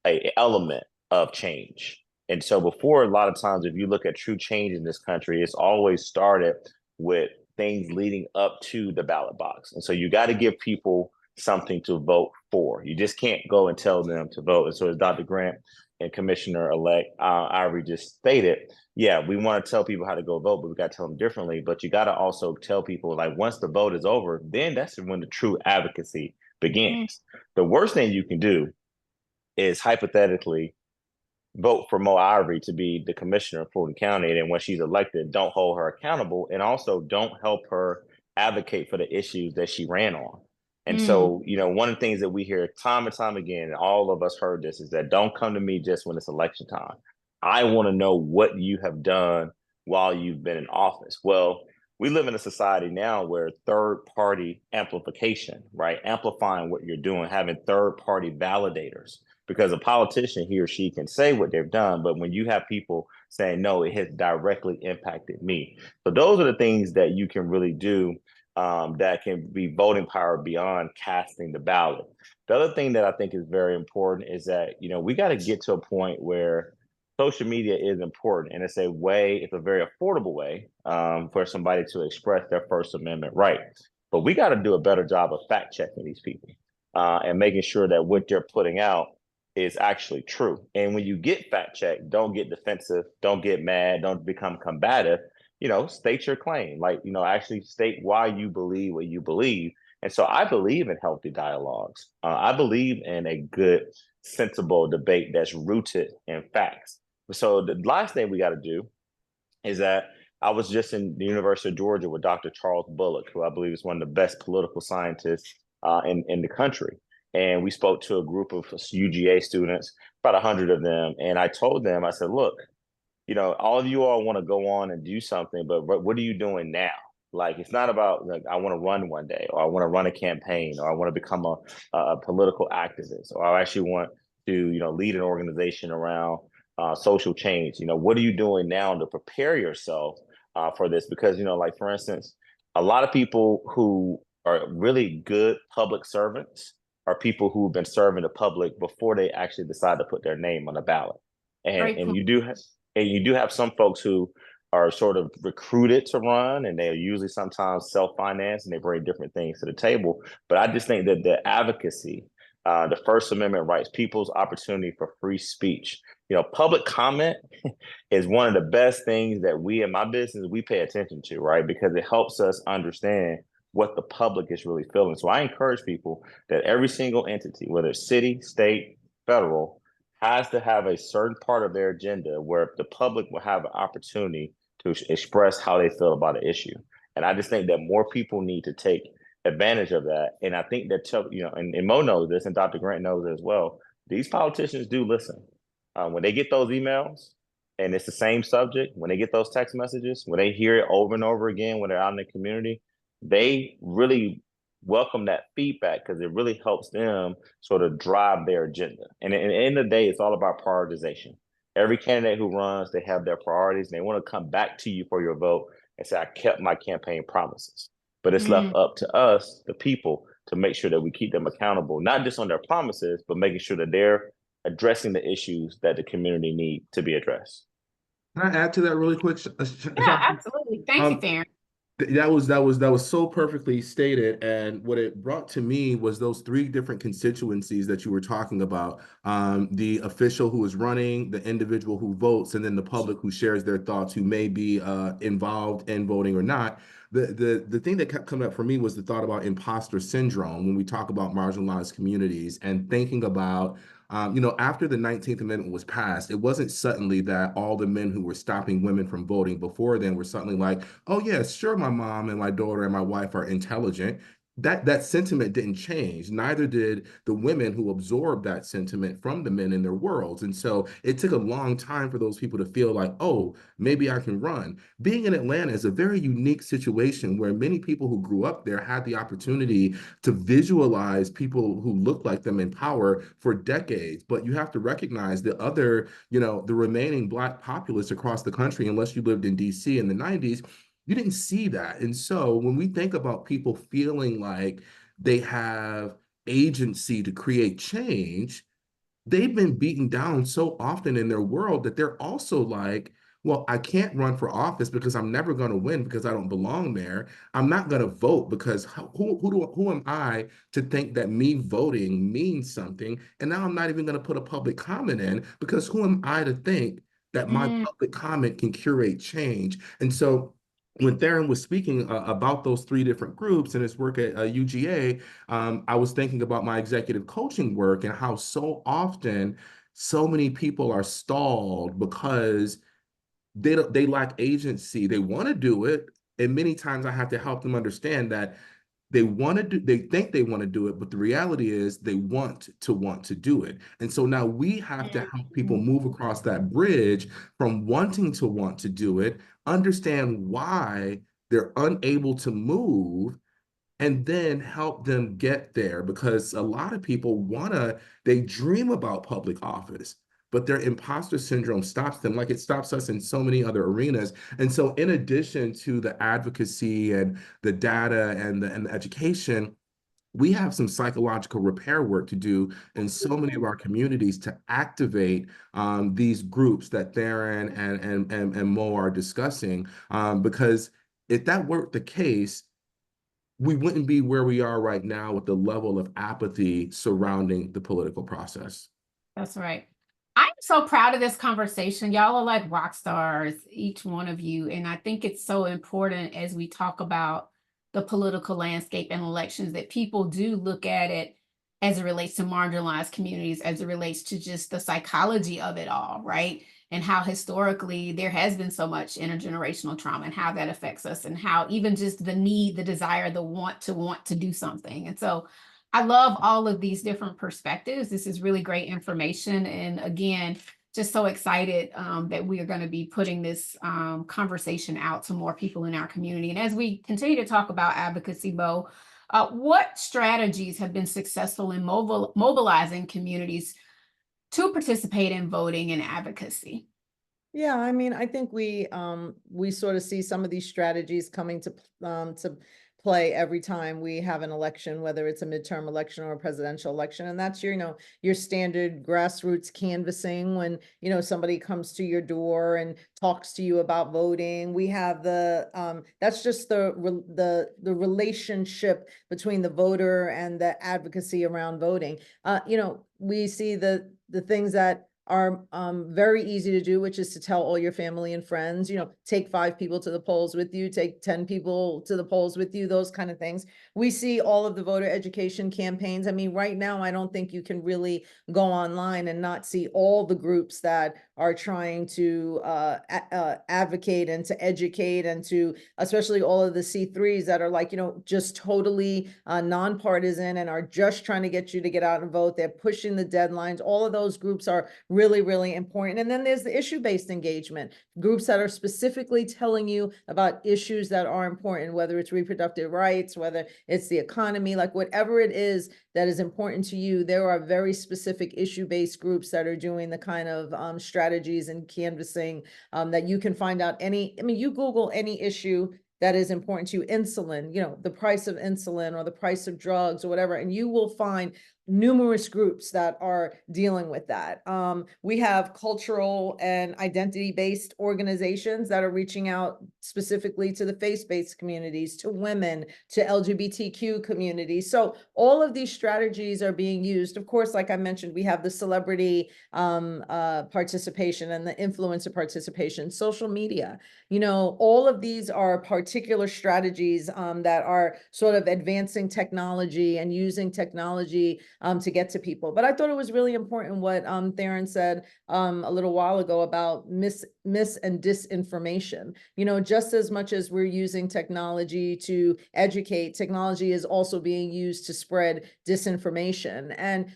a element of change. And so before, a lot of times, if you look at true change in this country, it's always started with things leading up to the ballot box. And so you got to give people something to vote for. You just can't go and tell them to vote. And so as Dr. Grant and Commissioner-elect Ivory just stated, yeah, we want to tell people how to go vote, but we got to tell them differently. But you got to also tell people, like, once the vote is over, then that's when the true advocacy begins. The worst thing you can do is hypothetically vote for Mo Ivory to be the commissioner of Fulton County, and then when she's elected, don't hold her accountable, and also don't help her advocate for the issues that she ran on. And so, you know, one of the things that we hear time and time again, and all of us heard this, is that don't come to me just when it's election time. I want to know what you have done while you've been in office. Well, we live in a society now where third-party amplification, right? Amplifying what you're doing, having third-party validators, because a politician, he or she, can say what they've done, but when you have people saying, no, it has directly impacted me. So those are the things that you can really do that can be voting power beyond casting the ballot. The other thing that I think is very important is that, you know, we got to get to a point where social media is important, and it's a very affordable way for somebody to express their First Amendment right. But we got to do a better job of fact checking these people and making sure that what they're putting out is actually true. And when you get fact checked, don't get defensive, don't get mad, don't become combative. State your claim. Like, actually state why you believe what you believe. And so I believe in healthy dialogues. I believe in a good, sensible debate that's rooted in facts. So the last thing we got to do is that I was just in the University of Georgia with Dr. Charles Bullock, who I believe is one of the best political scientists in the country. And we spoke to a group of UGA students, about 100 of them. And I told them, I said, look, all of you all want to go on and do something, but what are you doing now? Like, it's not about like, I want to run one day, or I want to run a campaign, or I want to become a political activist, or I actually want to, lead an organization around social change. What are you doing now to prepare yourself for this? Because, like, for instance, a lot of people who are really good public servants are people who've been serving the public before they actually decide to put their name on the ballot. Great And point. you do have some folks who are sort of recruited to run, and they're usually sometimes self-financed, and they bring different things to the table. But I just think that the advocacy, the First Amendment rights, people's opportunity for free speech, public comment is one of the best things that we in my business, we pay attention to, right? Because it helps us understand what the public is really feeling. So I encourage people that every single entity, whether it's city, state, federal, has to have a certain part of their agenda where the public will have an opportunity to express how they feel about an issue. And I just think that more people need to take advantage of that. And I think that, and Mo knows this, and Dr. Grant knows it as well. These politicians do listen. When they get those emails and it's the same subject, when they get those text messages, when they hear it over and over again, when they're out in the community, they really welcome that feedback because it really helps them sort of drive their agenda. And at the end of the day, it's all about prioritization. Every candidate who runs, they have their priorities, and they want to come back to you for your vote and say, I kept my campaign promises. But it's left up to us, the people, to make sure that we keep them accountable, not just on their promises, but making sure that they're addressing the issues that the community need to be addressed. Can I add to that really quick? Yeah, absolutely. Thank you, Darren. That was so perfectly stated. And what it brought to me was those three different constituencies that you were talking about. The official who is running, the individual who votes, and then the public who shares their thoughts, who may be involved in voting or not. The thing that kept coming up for me was the thought about imposter syndrome when we talk about marginalized communities, and thinking about after the 19th Amendment was passed, it wasn't suddenly that all the men who were stopping women from voting before then were suddenly like, oh, yeah, sure, my mom and my daughter and my wife are intelligent. That sentiment didn't change. Neither did the women who absorbed that sentiment from the men in their worlds. And so it took a long time for those people to feel like, oh, maybe I can run. Being in Atlanta is a very unique situation where many people who grew up there had the opportunity to visualize people who look like them in power for decades. But you have to recognize the other, the remaining Black populace across the country, unless you lived in DC in the 90s, you didn't see that. And so when we think about people feeling like they have agency to create change, they've been beaten down so often in their world that they're also like, well, I can't run for office because I'm never going to win because I don't belong there. I'm not going to vote because who am I to think that me voting means something? And now I'm not even going to put a public comment in because who am I to think that my public comment can curate change? And so when Theron was speaking about those three different groups and his work at UGA, I was thinking about my executive coaching work and how so often so many people are stalled because they lack agency. They want to do it, and many times I have to help them understand that they think they want to do it, but the reality is they want to do it. And so now we have to help people move across that bridge from wanting to want to do it, understand why they're unable to move, and then help them get there. Because a lot of people they dream about public office, but their imposter syndrome stops them, like it stops us in so many other arenas. And so in addition to the advocacy and the data and the education, we have some psychological repair work to do in so many of our communities to activate these groups that Theron and Mo are discussing. Because if that weren't the case, we wouldn't be where we are right now with the level of apathy surrounding the political process. That's right. I'm so proud of this conversation. Y'all are like rock stars, each one of you. And I think it's so important as we talk about the political landscape and elections that people do look at it as it relates to marginalized communities, as it relates to just the psychology of it all, right? And how historically there has been so much intergenerational trauma and how that affects us, and how even just the need, the desire, the want to do something. And so I love all of these different perspectives. This is really great information. And again, just so excited that we are going to be putting this conversation out to more people in our community. And as we continue to talk about advocacy, Bo, what strategies have been successful in mobilizing communities to participate in voting and advocacy? Yeah, I mean, I think we sort of see some of these strategies coming to play every time we have an election, whether it's a midterm election or a presidential election. And that's your, your standard grassroots canvassing when, somebody comes to your door and talks to you about voting. We have that's just the relationship between the voter and the advocacy around voting. We see the things that are very easy to do, which is to tell all your family and friends, take 5 people to the polls with you, take 10 people to the polls with you, those kind of things. We see all of the voter education campaigns. I mean, right now, I don't think you can really go online and not see all the groups that are trying to advocate and to educate, and to, especially all of the C3s that are like, just totally nonpartisan and are just trying to get you to get out and vote. They're pushing the deadlines. All of those groups are really, really important. And then there's the issue-based engagement, groups that are specifically telling you about issues that are important, whether it's reproductive rights, whether it's the economy, like whatever it is that is important to you. There are very specific issue-based groups that are doing the kind of strategies and canvassing that you can find out you Google any issue that is important to you, insulin, the price of insulin or the price of drugs or whatever, and you will find numerous groups that are dealing with that. We have cultural and identity-based organizations that are reaching out specifically to the faith-based communities, to women, to LGBTQ communities. So all of these strategies are being used. Of course, like I mentioned, we have the celebrity participation and the influencer participation, social media. All of these are particular strategies that are sort of advancing technology and using technology to get to people. But I thought it was really important what Theron said a little while ago about mis and disinformation. Just as much as we're using technology to educate, technology is also being used to spread disinformation. And,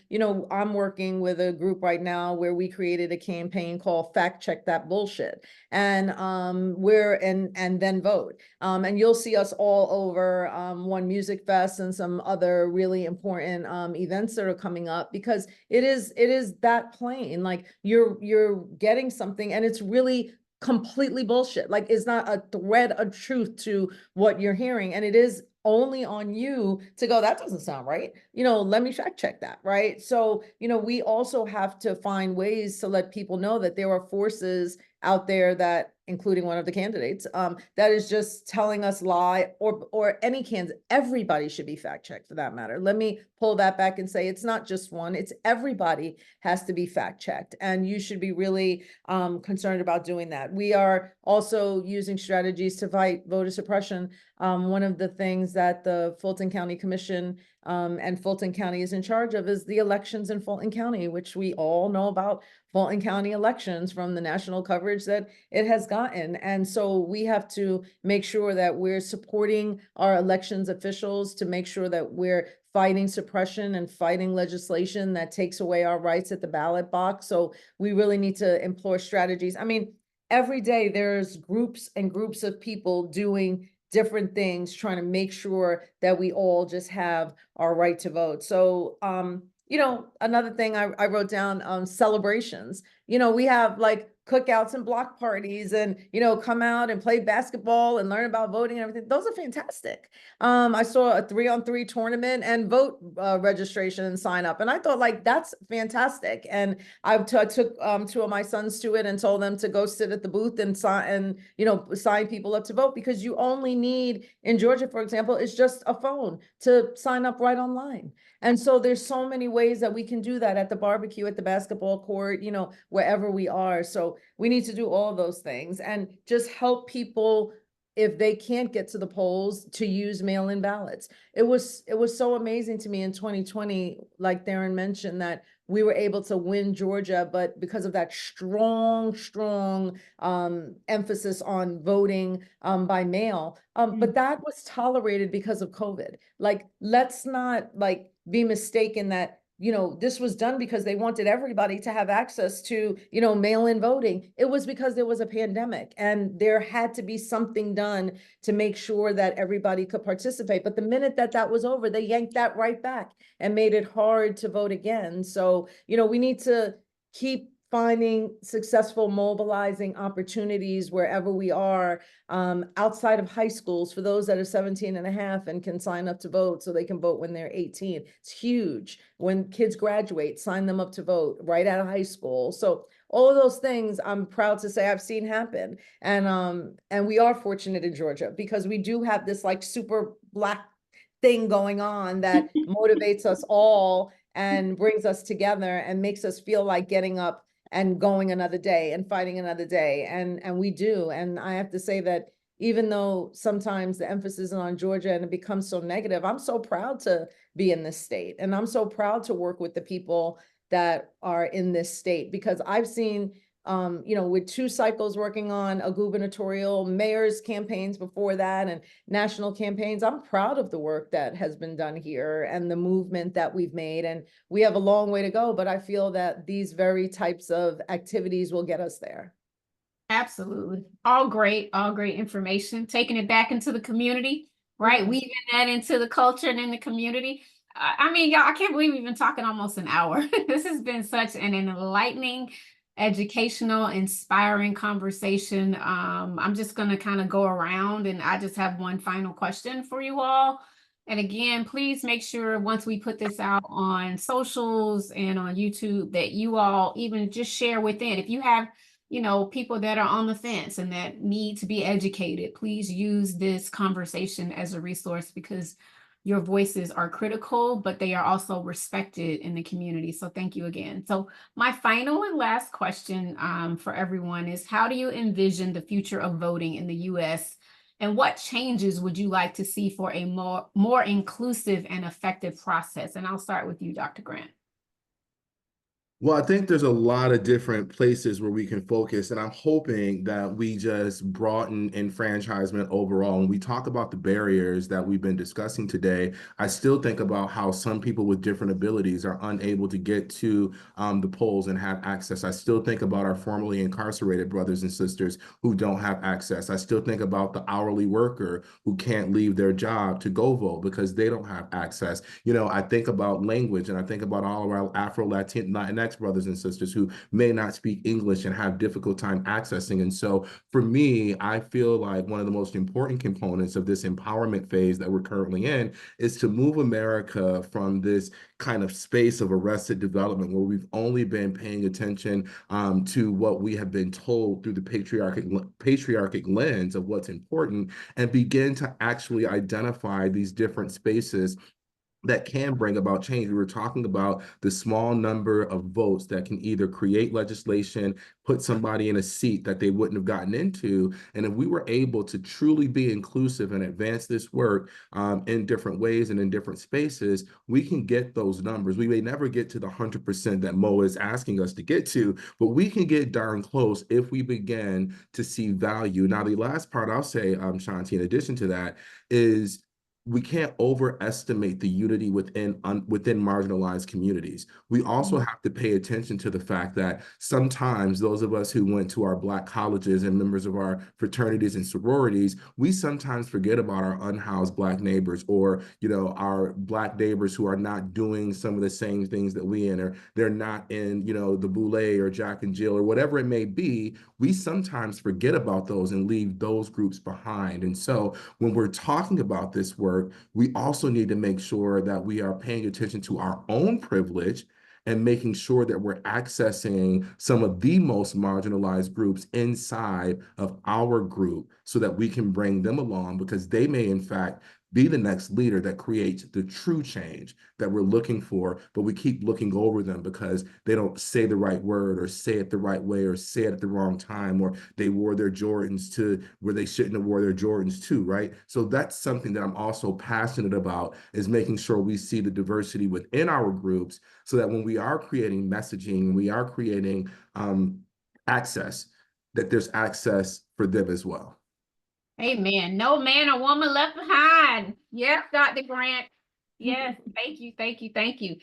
I'm working with a group right now where we created a campaign called Fact Check That Bullshit. And and then vote. And you'll see us all over One Music Fest and some other really important events that are coming up, because it is that plain. Like you're getting something and it's really completely bullshit. Like it's not a thread of truth to what you're hearing, and it is only on you to go, that doesn't sound right. Let me fact check that, right? So, we also have to find ways to let people know that there are forces out there that, including one of the candidates, that is just telling us lie, or any candidate. Everybody should be fact checked for that matter. Let me pull that back and say it's not just one, it's everybody has to be fact checked, and you should be really concerned about doing that. We are also using strategies to fight voter suppression. One of the things that the Fulton County Commission and Fulton County is in charge of is the elections in Fulton County, which we all know about Fulton County elections from the national coverage that it has gotten. And so we have to make sure that we're supporting our elections officials to make sure that we're fighting suppression and fighting legislation that takes away our rights at the ballot box. So we really need to employ strategies. I mean, every day there's groups and groups of people doing different things, trying to make sure that we all just have our right to vote. So, another thing I wrote down, celebrations. we have like cookouts and block parties and, come out and play basketball and learn about voting and everything. Those are fantastic. I saw a 3-on-3 tournament and vote registration and sign up. And I thought like, that's fantastic. And I took 2 of my sons to it and told them to go sit at the booth and sign people up to vote, because you only need, in Georgia, for example, it's just a phone to sign up right online. And so there's so many ways that we can do that at the barbecue, at the basketball court, wherever we are. So we need to do all those things and just help people, if they can't get to the polls, to use mail-in ballots. It was so amazing to me in 2020, like Theron mentioned, that we were able to win Georgia, but because of that strong emphasis on voting by mail. But that was tolerated because of COVID. Like, let's not like be mistaken that, this was done because they wanted everybody to have access to, mail-in voting. It was because there was a pandemic and there had to be something done to make sure that everybody could participate. But the minute that was over, they yanked that right back and made it hard to vote again. So, we need to keep finding successful mobilizing opportunities wherever we are, outside of high schools, for those that are 17 and a half and can sign up to vote so they can vote when they're 18. It's huge. When kids graduate, sign them up to vote right out of high school. So all of those things I'm proud to say I've seen happen. And we are fortunate in Georgia because we do have this like super Black thing going on that motivates us all and brings us together and makes us feel like getting up and going another day and fighting another day. And we do. And I have to say that even though sometimes the emphasis is on Georgia and it becomes so negative, I'm so proud to be in this state. And I'm so proud to work with the people that are in this state, because I've seen, with 2 cycles working on a gubernatorial, mayor's campaigns before that, and national campaigns. I'm proud of the work that has been done here and the movement that we've made. And we have a long way to go, but I feel that these very types of activities will get us there. Absolutely. All great information. Taking it back into the community, right? Weaving that into the culture and in the community. I mean, y'all, I can't believe we've been talking almost an hour. This has been such an enlightening, educational, inspiring conversation. I'm just going to kind of go around, and I just have one final question for you all. And again, please make sure once we put this out on socials and on YouTube that you all even just share within. If you have people that are on the fence and that need to be educated, please use this conversation as a resource, because your voices are critical, but they are also respected in the community. So thank you again. So my final and last question for everyone is, how do you envision the future of voting in the US? And what changes would you like to see for a more inclusive and effective process? And I'll start with you, Dr. Grant. Well, I think there's a lot of different places where we can focus, and I'm hoping that we just broaden enfranchisement overall. When we talk about the barriers that we've been discussing today, I still think about how some people with different abilities are unable to get to the polls and have access. I still think about our formerly incarcerated brothers and sisters who don't have access. I still think about the hourly worker who can't leave their job to go vote because they don't have access. I think about language, and I think about all of our Latinx brothers and sisters who may not speak English and have difficult time accessing. And so for me, I feel like one of the most important components of this empowerment phase that we're currently in is to move America from this kind of space of arrested development where we've only been paying attention to what we have been told through the patriarchic lens of what's important, and begin to actually identify these different spaces that can bring about change. We were talking about the small number of votes that can either create legislation, put somebody in a seat that they wouldn't have gotten into. And if we were able to truly be inclusive and advance this work in different ways and in different spaces, we can get those numbers. We may never get to the 100% that Mo is asking us to get to, but we can get darn close if we begin to see value. Now, the last part I'll say, Shanti, in addition to that, is we can't overestimate the unity within marginalized communities. We also have to pay attention to the fact that sometimes those of us who went to our Black colleges and members of our fraternities and sororities, we sometimes forget about our unhoused Black neighbors, or, our Black neighbors who are not doing some of the same things that we in, or they're not in, the Boule or Jack and Jill or whatever it may be. We sometimes forget about those and leave those groups behind. And so when we're talking about this work, we also need to make sure that we are paying attention to our own privilege and making sure that we're accessing some of the most marginalized groups inside of our group so that we can bring them along, because they may in fact be the next leader that creates the true change that we're looking for, but we keep looking over them because they don't say the right word, or say it the right way, or say it at the wrong time, or they wore their Jordans to where they shouldn't have wore their Jordans to, right? So that's something that I'm also passionate about, is making sure we see the diversity within our groups so that when we are creating messaging, we are creating access, that there's access for them as well. Amen. No man or woman left behind. Yes, Dr. Grant. Yes, thank you, thank you, thank you.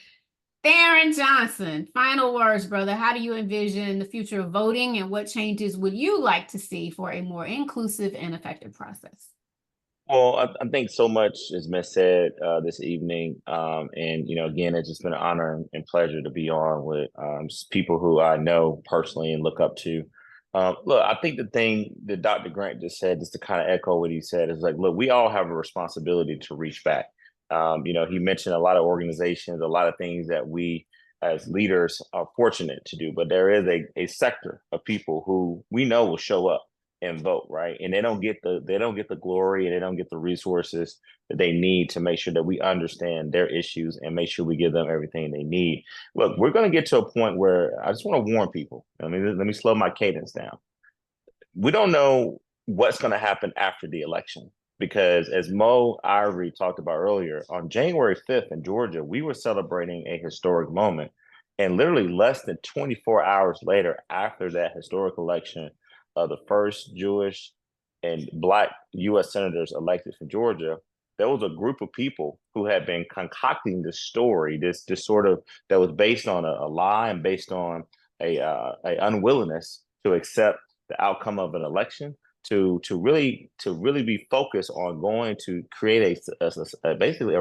Theron Johnson, final words, brother. How do you envision the future of voting, and what changes would you like to see for a more inclusive and effective process? Well, I think so much has been said this evening. And, again, it's just been an honor and pleasure to be on with people who I know personally and look up to. Look, I think the thing that Dr. Grant just said, just to kind of echo what he said, is like, look, we all have a responsibility to reach back. He mentioned a lot of organizations, a lot of things that we as leaders are fortunate to do, but there is a sector of people who we know will show up and vote, right? And they don't get the glory, and they don't get the resources that they need to make sure that we understand their issues and make sure we give them everything they need. Look, we're going to get to a point where I just want to warn people. Let me slow my cadence down. We don't know what's going to happen after the election, because as Mo Ivory talked about earlier, on January 5th in Georgia, we were celebrating a historic moment. And literally less than 24 hours later, after that historic election, the first Jewish and Black U.S. senators elected from Georgia, there was a group of people who had been concocting this story, this sort of, that was based on a lie and based on a unwillingness to accept the outcome of an election, to really be focused on going to create basically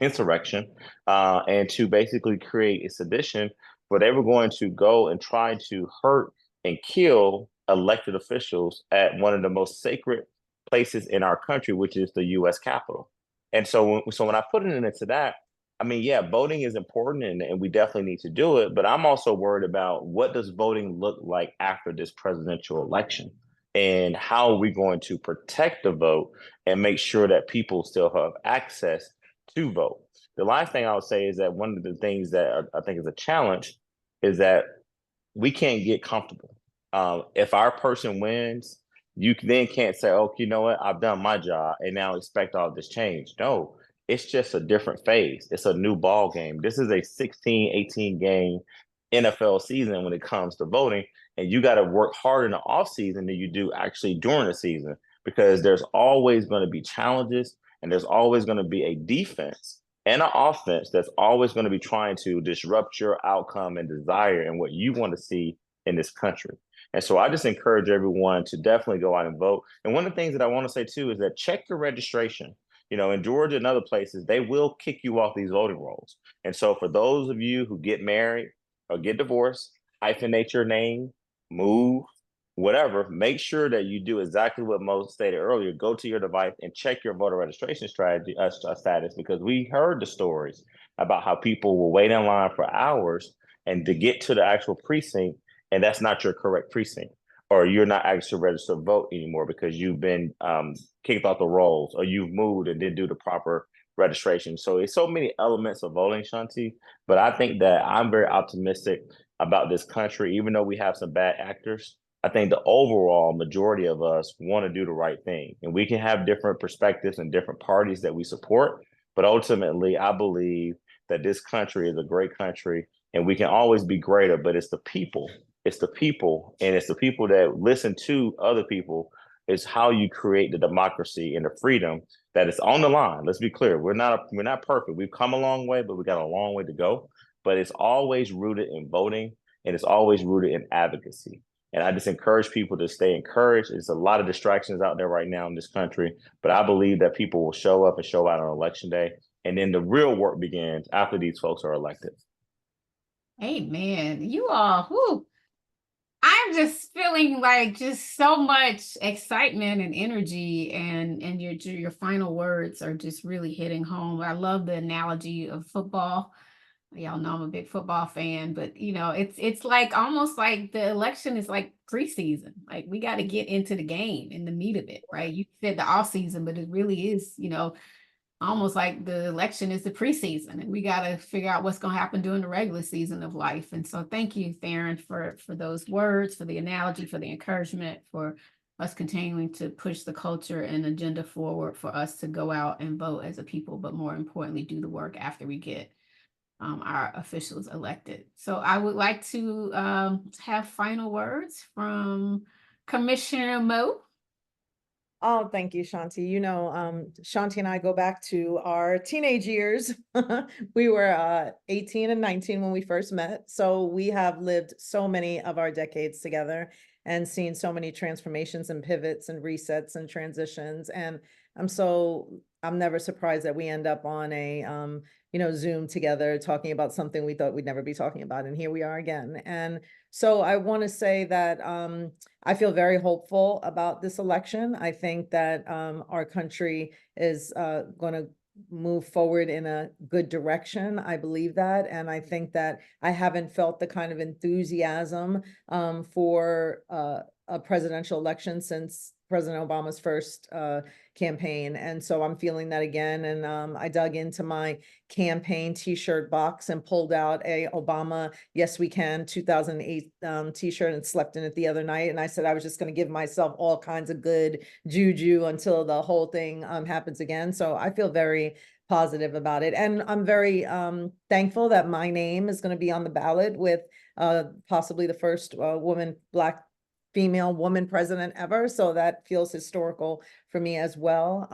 insurrection, and to basically create a sedition where they were going to go and try to hurt and kill elected officials at one of the most sacred places in our country, which is the U.S. Capitol. And so when I put it into that, I mean, yeah, voting is important, and we definitely need to do it. But I'm also worried about, what does voting look like after this presidential election? And how are we going to protect the vote and make sure that people still have access to vote? The last thing I would say is that one of the things that I think is a challenge is that we can't get comfortable. If our person wins, you then can't say, oh, you know what, I've done my job and now expect all this change. No, it's just a different phase. It's a new ball game. This is a 16, 18 game NFL season when it comes to voting. And you got to work harder in the off season than you do actually during the season, because there's always going to be challenges, and there's always going to be a defense and an offense that's always going to be trying to disrupt your outcome and desire and what you want to see in this country. And so I just encourage everyone to definitely go out and vote. And one of the things that I want to say too is that check your registration. In Georgia and other places, they will kick you off these voting rolls. And so for those of you who get married or get divorced, hyphenate your name, move, whatever, make sure that you do exactly what Mo stated earlier. Go to your device and check your voter registration status, because we heard the stories about how people will wait in line for hours and to get to the actual precinct, and that's not your correct precinct, or you're not actually registered to vote anymore because you've been kicked off the rolls, or you've moved and didn't do the proper registration. So it's so many elements of voting, Shanti, but I think that I'm very optimistic about this country, even though we have some bad actors. I think the overall majority of us want to do the right thing, and we can have different perspectives and different parties that we support. But ultimately, I believe that this country is a great country, and we can always be greater, but it's the people. It's the people, and it's the people that listen to other people, is how you create the democracy and the freedom that it's on the line. Let's be clear. We're not perfect. We've come a long way, but we got a long way to go. But it's always rooted in voting, and it's always rooted in advocacy. And I just encourage people to stay encouraged. There's a lot of distractions out there right now in this country, but I believe that people will show up and show out on election day. And then the real work begins after these folks are elected. Amen. You all, whew, I'm just feeling like just so much excitement and energy, and your final words are just really hitting home. I love the analogy of football. Y'all know I'm a big football fan, but you know, it's like almost like the election is like preseason. Like we got to get into the game and the meat of it, right? You said the off season, but it really is, you know, almost like the election is the preseason, and we got to figure out what's going to happen during the regular season of life. And so thank you, Theron, for those words, for the analogy, for the encouragement, for us continuing to push the culture and agenda forward for us to go out and vote as a people, but more importantly, do the work after we get our officials elected. So I would like to have final words from Commissioner Mo. Oh, thank you, Shanti. You know, Shanti and I go back to our teenage years. We were 18 and 19 when we first met. So we have lived so many of our decades together and seen so many transformations and pivots and resets and transitions. And I'm never surprised that we end up on a, Zoom together talking about something we thought we'd never be talking about. And here we are again. And so I want to say that I feel very hopeful about this election. I think that our country is going to move forward in a good direction. I believe that. And I think that I haven't felt the kind of enthusiasm for a presidential election since President Obama's first campaign. And so I'm feeling that again. And I dug into my campaign t-shirt box and pulled out a Obama Yes We Can 2008 t-shirt and slept in it the other night. And I said I was just going to give myself all kinds of good juju until the whole thing happens again. So I feel very positive about it. And I'm very thankful that my name is going to be on the ballot with possibly the first Black female woman president ever. So that feels historical for me as well.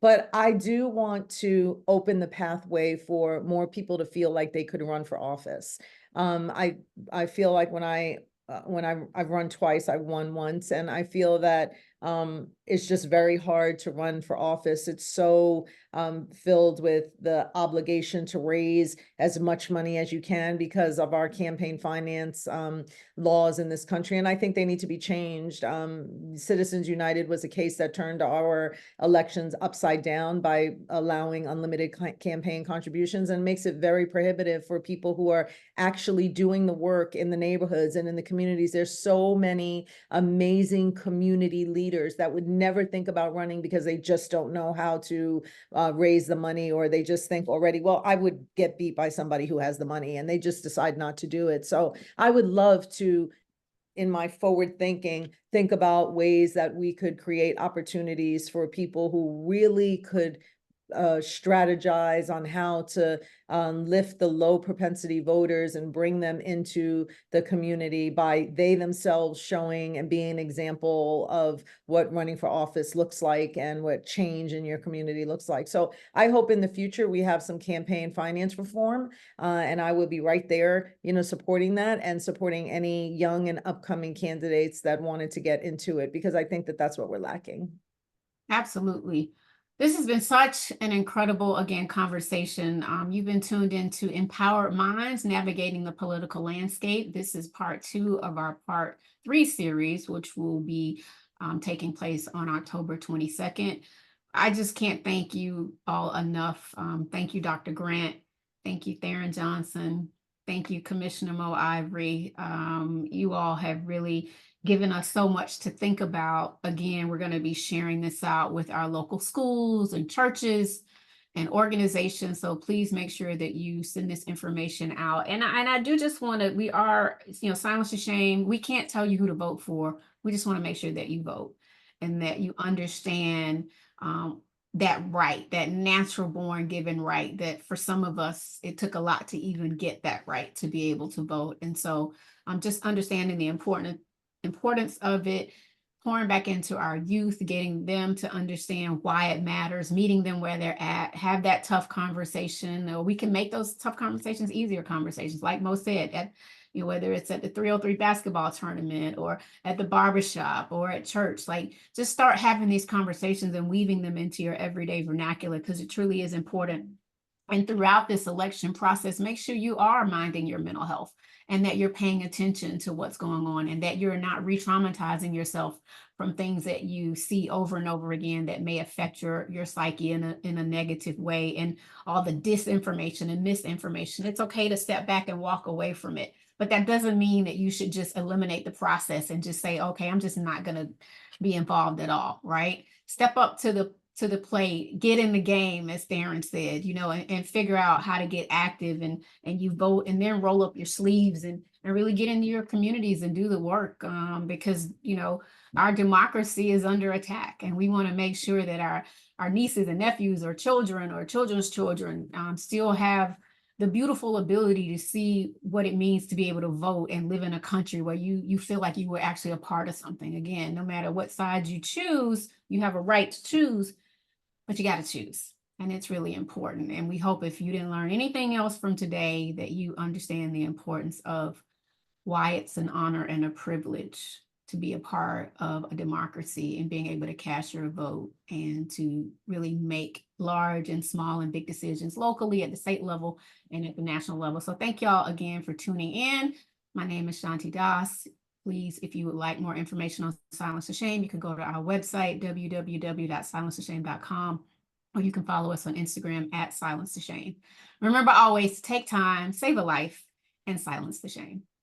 But I do want to open the pathway for more people to feel like they could run for office. I feel like when I've run twice, I've won once, and I feel that it's just very hard to run for office. It's so filled with the obligation to raise as much money as you can because of our campaign finance laws in this country. And I think they need to be changed. Citizens United was a case that turned our elections upside down by allowing unlimited campaign contributions, and makes it very prohibitive for people who are actually doing the work in the neighborhoods and in the communities. There's so many amazing community leaders that would never think about running because they just don't know how to raise the money, or they just think already, well, I would get beat by somebody who has the money, and they just decide not to do it. So I would love to, in my forward thinking, think about ways that we could create opportunities for people who really could strategize on how to lift the low propensity voters and bring them into the community by they themselves showing and being an example of what running for office looks like and what change in your community looks like. So I hope in the future we have some campaign finance reform, and I will be right there, supporting that and supporting any young and upcoming candidates that wanted to get into it, because I think that that's what we're lacking. Absolutely. This has been such an incredible, again, conversation. You've been tuned into Empowered Minds, Navigating the Political Landscape. This is part 2 of our part 3 series, which will be taking place on October 22nd. I just can't thank you all enough. Thank you, Dr. Grant. Thank you, Theron Johnson. Thank you, Commissioner Mo Ivory. You all have really given us so much to think about. Again, we're going to be sharing this out with our local schools and churches and organizations. So please make sure that you send this information out. And I do just want to, we are, Silence to Shame. We can't tell you who to vote for. We just want to make sure that you vote and that you understand that right, that natural born given right, that for some of us, it took a lot to even get that right to be able to vote. And so just understanding the importance of it. pouring back into our youth, getting them to understand why it matters, meeting them where they're at, have that tough conversation, or we can make those tough conversations easier conversations. Like Mo said, at, you know, whether it's at the 303 basketball tournament or at the barbershop or at church, like just start having these conversations and weaving them into your everyday vernacular, because it truly is important. And throughout this election process, make sure you are minding your mental health and that you're paying attention to what's going on and that you're not re-traumatizing yourself from things that you see over and over again that may affect your psyche in a negative way, and all the disinformation and misinformation. It's okay to step back and walk away from it, but that doesn't mean that you should just eliminate the process and just say, okay, I'm just not going to be involved at all, right? Step up to the plate, get in the game, as Darren said, you know, and figure out how to get active, and you vote, and then roll up your sleeves and really get into your communities and do the work, because, you know, our democracy is under attack, and we want to make sure that our nieces and nephews or children or children's children still have the beautiful ability to see what it means to be able to vote and live in a country where you feel like you were actually a part of something. Again, no matter what side you choose, you have a right to choose, but you got to choose. And it's really important. And we hope, if you didn't learn anything else from today, that you understand the importance of why it's an honor and a privilege to be a part of a democracy and being able to cast your vote and to really make large and small and big decisions locally, at the state level, and at the national level. So thank y'all again for tuning in. My name is Shanti Das. Please, if you would like more information on Silence to Shame, you can go to our website, www.silencetoshame.com, or you can follow us on Instagram at Silence to Shame. Remember always, take time, save a life, and silence the shame.